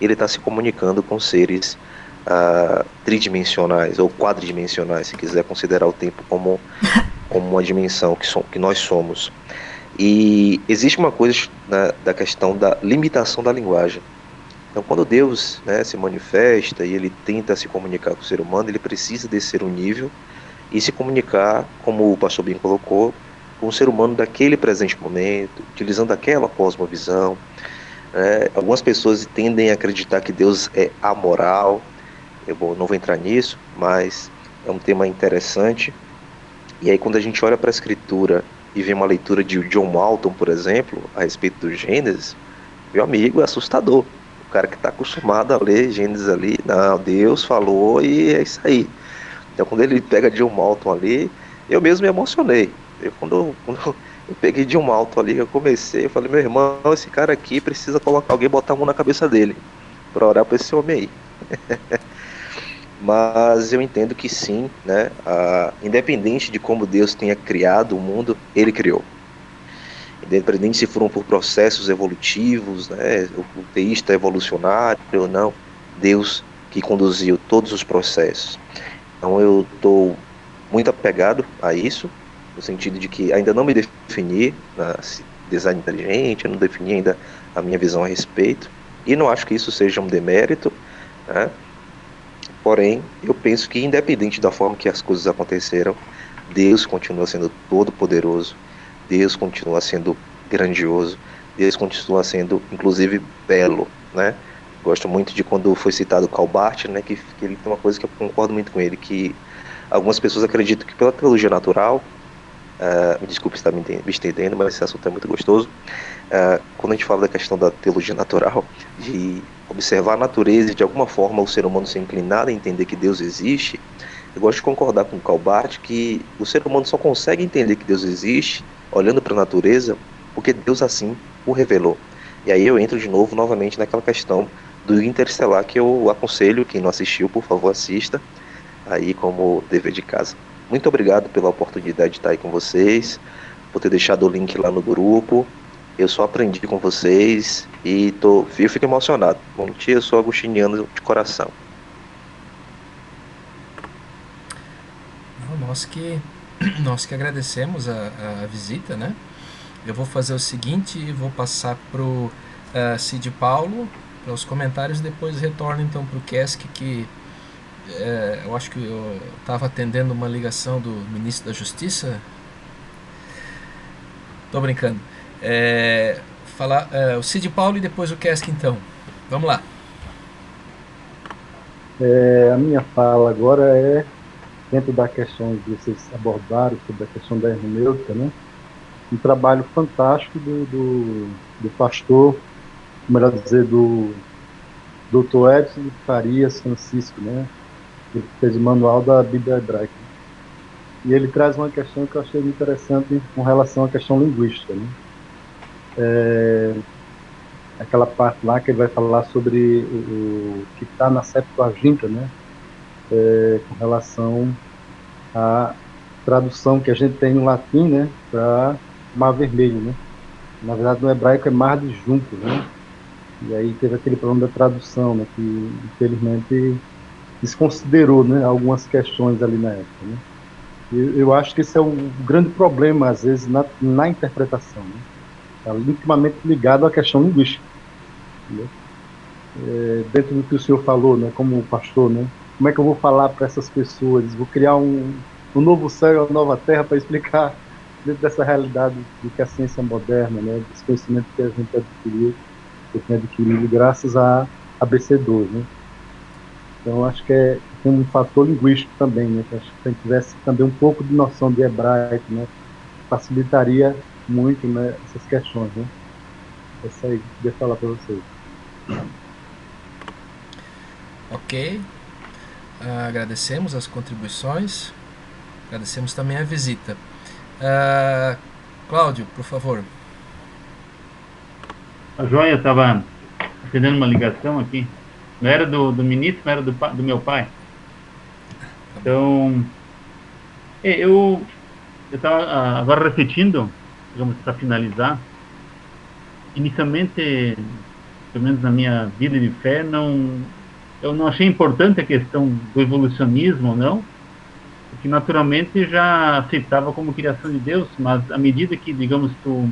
Ele está se comunicando com seres tridimensionais ou quadridimensionais, se quiser considerar o tempo como uma dimensão que nós somos. E existe uma coisa, né, da questão da limitação da linguagem. Então, quando Deus, né, se manifesta e ele tenta se comunicar com o ser humano, ele precisa descer um nível e se comunicar, como o pastor bem colocou, com o ser humano daquele presente momento, utilizando aquela cosmovisão. Algumas pessoas tendem a acreditar que Deus é amoral. Eu não vou entrar nisso, mas é um tema interessante. E aí, quando a gente olha para a Escritura e vê uma leitura de John Walton, por exemplo, a respeito do Gênesis, meu amigo, é assustador. O cara que está acostumado a ler Gênesis ali, não, Deus falou e é isso aí. Então, quando ele pega John Walton ali, eu mesmo me emocionei. Quando eu peguei John Walton ali, eu comecei, eu falei, meu irmão, esse cara aqui precisa colocar alguém, botar a mão na cabeça dele, para orar para esse homem aí. Mas eu entendo que sim, né, independente de como Deus tenha criado o mundo, ele criou. Independente se foram por processos evolutivos, né, o teísta evolucionário ou não, Deus que conduziu todos os processos. Então eu estou muito apegado a isso, no sentido de que ainda não me defini design inteligente, eu não defini ainda a minha visão a respeito, e não acho que isso seja um demérito, né? Porém, eu penso que independente da forma que as coisas aconteceram, Deus continua sendo todo-poderoso, Deus continua sendo grandioso, Deus continua sendo, inclusive, belo, né? Gosto muito de quando foi citado Calbart, né, que ele tem uma coisa que eu concordo muito com ele, que algumas pessoas acreditam que pela teologia natural, me desculpe se está me estendendo, mas esse assunto é muito gostoso, quando a gente fala da questão da teologia natural, de observar a natureza e de alguma forma o ser humano ser inclinado a entender que Deus existe, eu gosto de concordar com o Calbart que o ser humano só consegue entender que Deus existe olhando para a natureza porque Deus assim o revelou. E aí eu entro de novo, novamente, naquela questão do Interestelar, que eu aconselho, quem não assistiu, por favor, assista, aí como dever de casa. Muito obrigado pela oportunidade de estar aí com vocês, por ter deixado o link lá no grupo. Eu só aprendi com vocês e eu fico emocionado. Bom dia, eu sou agostiniano de coração. Nós que agradecemos a visita, né? Eu vou fazer o seguinte, vou passar pro Cid Paulo para os comentários, depois retorno então para o Kesk, que eu acho que eu estava atendendo uma ligação do ministro da Justiça. Tô brincando. Falar o Cid Paulo e depois o Kesk, então. Vamos lá. A minha fala agora é dentro da questão que vocês abordaram sobre a questão da hermenêutica, né? Um trabalho fantástico do pastor, melhor dizer, do Dr. Edson Farias Francisco, né? Ele fez o manual da Bíblia Hebraica. E ele traz uma questão que eu achei interessante com relação à questão linguística, né? Aquela parte lá que ele vai falar sobre o que está na Septuaginta, né? Com relação à tradução que a gente tem no latim, né? Para Mar Vermelho, né? Na verdade, no hebraico é Mar de Junco, né? E aí teve aquele problema da tradução, né? Que infelizmente desconsiderou, né? Algumas questões ali na época, né? Eu acho que esse é um grande problema, às vezes, na interpretação, né? Está intimamente ligado à questão linguística, né? Dentro do que o senhor falou, né, como pastor, né, como é que eu vou falar para essas pessoas? Vou criar um novo céu e uma nova terra para explicar dentro dessa realidade do que a ciência moderna, né, desse conhecimento que a gente adquiriu, que eu tenho adquirido graças a ABC2, né? Então, acho que tem um fator linguístico também, né, que acho que se a gente tivesse também um pouco de noção de hebraico, né, facilitaria muito, né, essas questões, né? Essa aí que eu queria falar para vocês. Ok. Agradecemos as contribuições. Agradecemos também a visita. Cláudio, por favor. A Joia estava atendendo uma ligação aqui. Não era do ministro, não era do meu pai. Então, eu estava agora refletindo, digamos, para finalizar. Inicialmente, pelo menos na minha vida de fé, eu não achei importante a questão do evolucionismo, não, porque naturalmente já aceitava como criação de Deus, mas à medida que, digamos, tu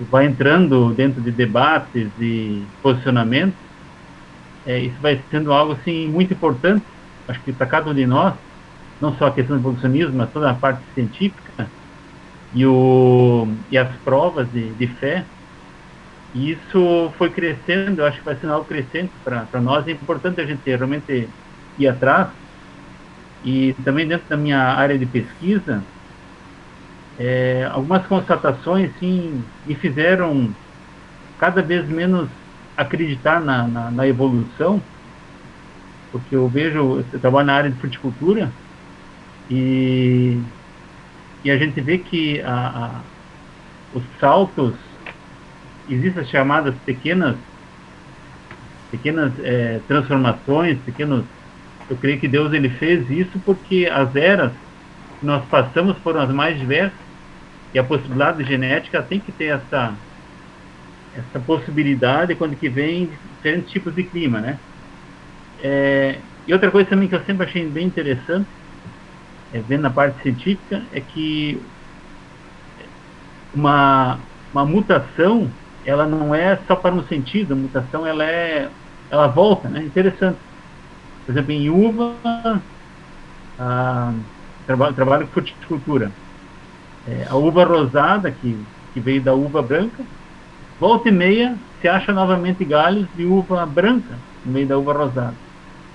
vai entrando dentro de debates e posicionamentos, isso vai sendo algo assim muito importante, acho que para cada um de nós, não só a questão do evolucionismo, mas toda a parte científica e as provas de fé. E isso foi crescendo, eu acho que vai sendo algo crescente para nós. É importante a gente realmente ir atrás. E também dentro da minha área de pesquisa, algumas constatações sim, me fizeram cada vez menos acreditar na evolução, porque eu trabalho na área de fruticultura e a gente vê que os saltos, existem as chamadas pequenas transformações, eu creio que Deus ele fez isso porque as eras que nós passamos foram as mais diversas e a possibilidade genética tem que ter essa possibilidade quando que vem diferentes tipos de clima, né? E outra coisa também que eu sempre achei bem interessante, vendo na parte científica, é que uma mutação, ela não é só para um sentido, a mutação ela volta, né? Interessante. Por exemplo, em uva, trabalho com fruticultura. A uva rosada, que veio da uva branca, volta e meia se acha novamente galhos de uva branca no meio da uva rosada.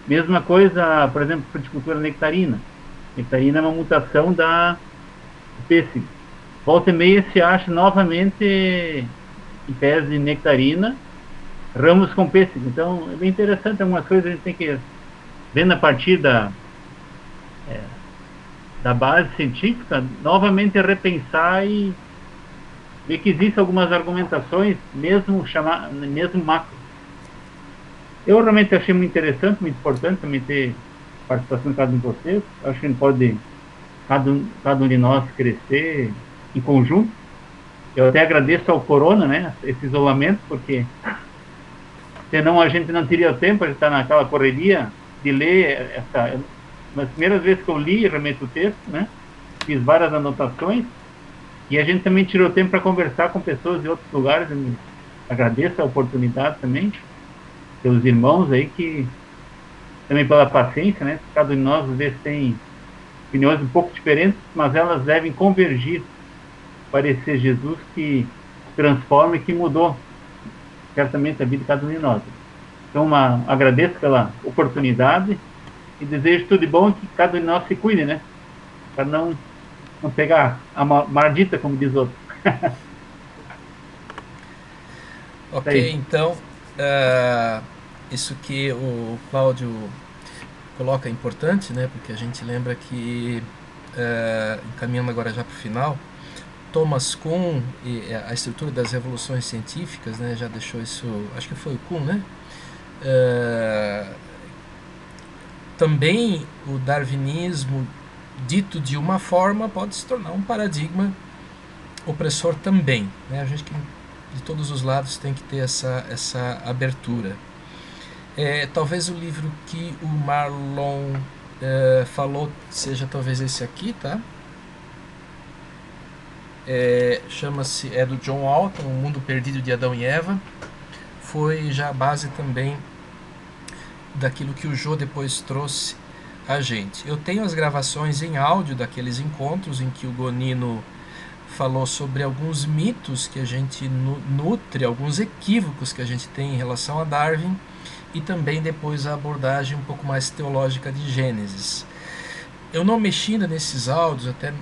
Mesma coisa, por exemplo, fruticultura nectarina. Nectarina é uma mutação do pêssego. Volta e meia se acha novamente em pés de nectarina ramos com pêssego. Então é bem interessante, algumas coisas a gente tem que ver a partir da base científica, novamente repensar e ver que existem algumas argumentações, mesmo macro. Eu realmente achei muito interessante, muito importante também ter participação de cada um de vocês. Acho que a gente pode, cada um de nós, crescer em conjunto. Eu até agradeço ao Corona, né, esse isolamento, porque senão a gente não teria tempo, a gente está naquela correria de ler nas primeiras vezes que eu li realmente o texto, né, fiz várias anotações, e a gente também tirou tempo para conversar com pessoas de outros lugares. agradeço a oportunidade também, pelos irmãos aí que, também pela paciência, né? Cada um de nós, às vezes, tem opiniões um pouco diferentes, mas elas devem convergir para esse Jesus que transforma e que mudou certamente a vida de cada um de nós. Então, agradeço pela oportunidade e desejo tudo de bom e que cada um de nós se cuide, né? Para não pegar a maldita, como diz outro. Ok, então, isso que o Cláudio coloca é importante, né? Porque a gente lembra que, encaminhando agora já para o final, Thomas Kuhn e a estrutura das revoluções científicas, né, já deixou isso, acho que foi o Kuhn, né? Também o darwinismo, dito de uma forma, pode se tornar um paradigma opressor também, né? A gente que de todos os lados tem que ter essa abertura. Talvez o livro que o Marlon falou seja talvez esse aqui, tá? Chama-se, do John Walton, O Mundo Perdido de Adão e Eva. Foi já a base também daquilo que o Jô depois trouxe a gente. Eu tenho as gravações em áudio daqueles encontros em que o Gonino falou sobre alguns mitos que a gente nutre, alguns equívocos que a gente tem em relação a Darwin, e também depois a abordagem um pouco mais teológica de Gênesis. Eu não mexi ainda nesses áudios, até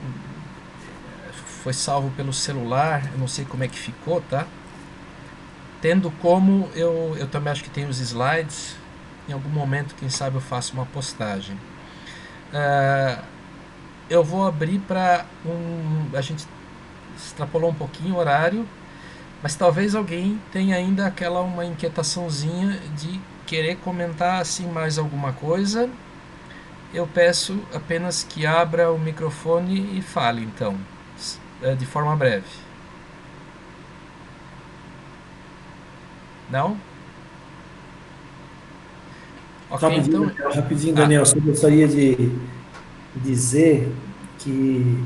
foi salvo pelo celular, eu não sei como é que ficou, tá? Tendo como, eu também acho que tem os slides, em algum momento, quem sabe eu faço uma postagem. Eu vou abrir para a gente extrapolou um pouquinho o horário, mas talvez alguém tenha ainda uma inquietaçãozinha de querer comentar assim mais alguma coisa. Eu peço apenas que abra o microfone e fale, então, de forma breve. Não? Ok, Rapidinho, Daniel, só gostaria de dizer que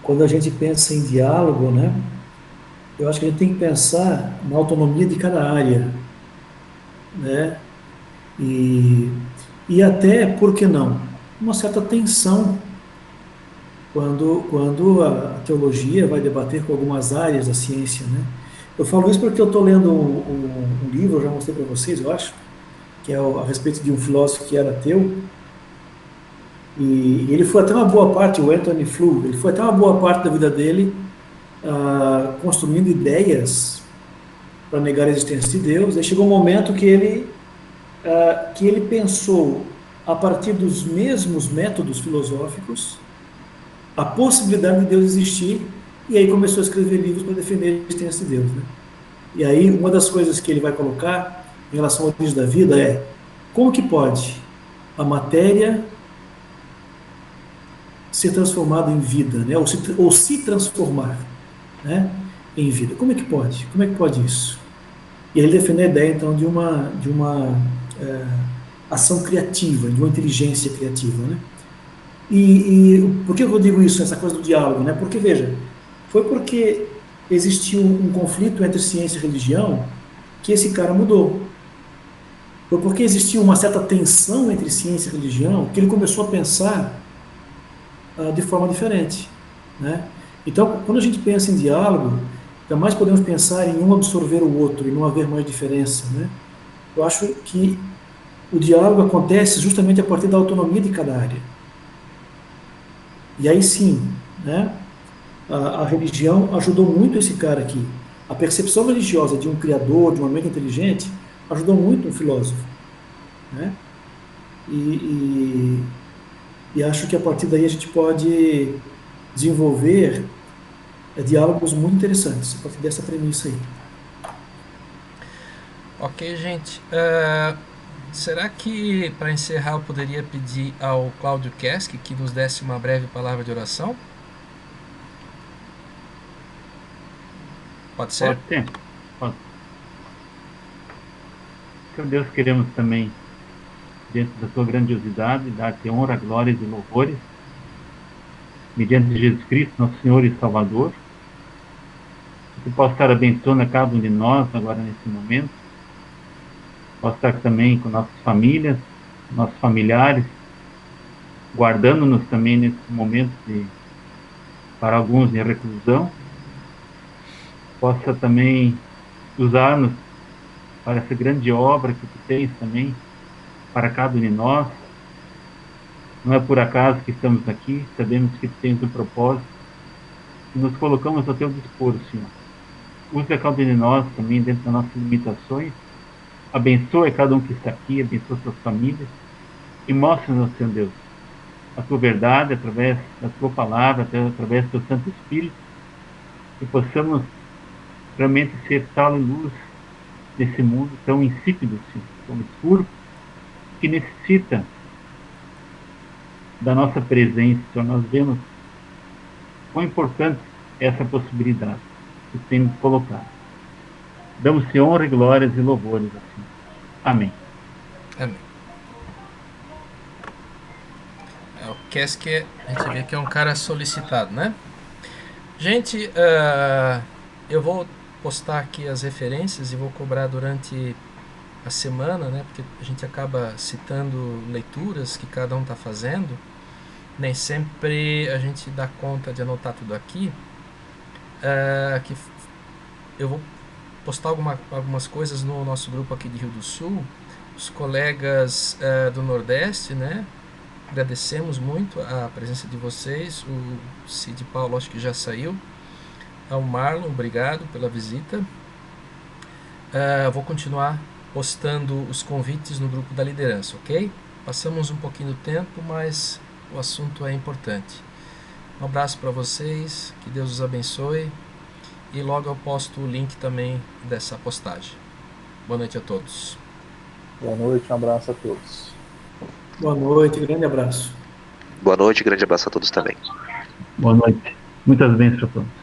quando a gente pensa em diálogo, né, eu acho que a gente tem que pensar na autonomia de cada área, né, e até, por que não, uma certa tensão quando a teologia vai debater com algumas áreas da ciência, né. Eu falo isso porque eu estou lendo um livro, eu já mostrei para vocês, eu acho, que é a respeito de um filósofo que era ateu, e ele foi até uma boa parte, o Anthony Flew, ele foi até uma boa parte da vida dele construindo ideias para negar a existência de Deus. Aí chegou um momento que ele pensou, a partir dos mesmos métodos filosóficos, a possibilidade de Deus existir, e aí começou a escrever livros para defender a existência de Deus, né? E aí uma das coisas que ele vai colocar em relação ao origem da vida é: como que pode a matéria ser transformada em vida, né? ou se transformar, né, em vida? Como é que pode? Como é que pode isso? E ele defende a ideia, então, de uma ação criativa, de uma inteligência criativa, né? E por que eu digo isso, essa coisa do diálogo, né? Porque, veja, foi porque existiu um conflito entre ciência e religião que esse cara mudou. Foi porque existiu uma certa tensão entre ciência e religião que ele começou a pensar de forma diferente, né? Então, quando a gente pensa em diálogo, jamais podemos pensar em um absorver o outro e não haver mais diferença, né? Eu acho que o diálogo acontece justamente a partir da autonomia de cada área. E aí sim, né, a religião ajudou muito esse cara aqui. A percepção religiosa de um criador, de uma mente inteligente, ajudou muito um filósofo, né? E acho que a partir daí a gente pode desenvolver diálogos muito interessantes, a partir dessa premissa aí. Ok, gente. Será que, para encerrar, eu poderia pedir ao Cláudio Kesk que nos desse uma breve palavra de oração? Pode ser? Pode ser. Pode. Senhor Deus, queremos também, dentro da tua grandiosidade, dar-te honra, glórias e louvores, mediante Jesus Cristo, nosso Senhor e Salvador. que possa estar abençoando a cada um de nós agora nesse momento. Possa estar também com nossas famílias, nossos familiares, guardando-nos também nesse momento para alguns de reclusão. Possa também usar-nos para essa grande obra que tu tens também para cada um de nós. Não é por acaso que estamos aqui, sabemos que tu tens um propósito e nos colocamos ao teu dispor, Senhor. Use a cada um de nós também dentro das nossas limitações. Abençoe cada um que está aqui, abençoe suas famílias e mostre-nos, Senhor Deus, a tua verdade através da tua palavra, através do teu Santo Espírito, e possamos realmente ser sal e luz nesse mundo tão insípido, Senhor, tão escuro, que necessita da nossa presença, Senhor. Nós vemos quão importante é essa possibilidade que tem nos colocado. Damos-te honra e glórias e louvores assim. Amém. Amém. O Keske, a gente vê que é um cara solicitado, né? Gente, eu vou postar aqui as referências e vou cobrar durante a semana, né? Porque a gente acaba citando leituras que cada um está fazendo. Nem sempre a gente dá conta de anotar tudo aqui. Que eu vou postar algumas coisas no nosso grupo aqui de Rio do Sul. Os colegas do Nordeste, né? Agradecemos muito a presença de vocês. O Cid Paulo acho que já saiu. Ao Marlon, obrigado pela visita. Vou continuar postando os convites no grupo da liderança, ok? Passamos um pouquinho do tempo, mas o assunto é importante. Um abraço para vocês, que Deus os abençoe. E logo eu posto o link também dessa postagem. Boa noite a todos. Boa noite, um abraço a todos. Boa noite, grande abraço. Boa noite, grande abraço a todos também. Boa noite. Muitas bênçãos para todos.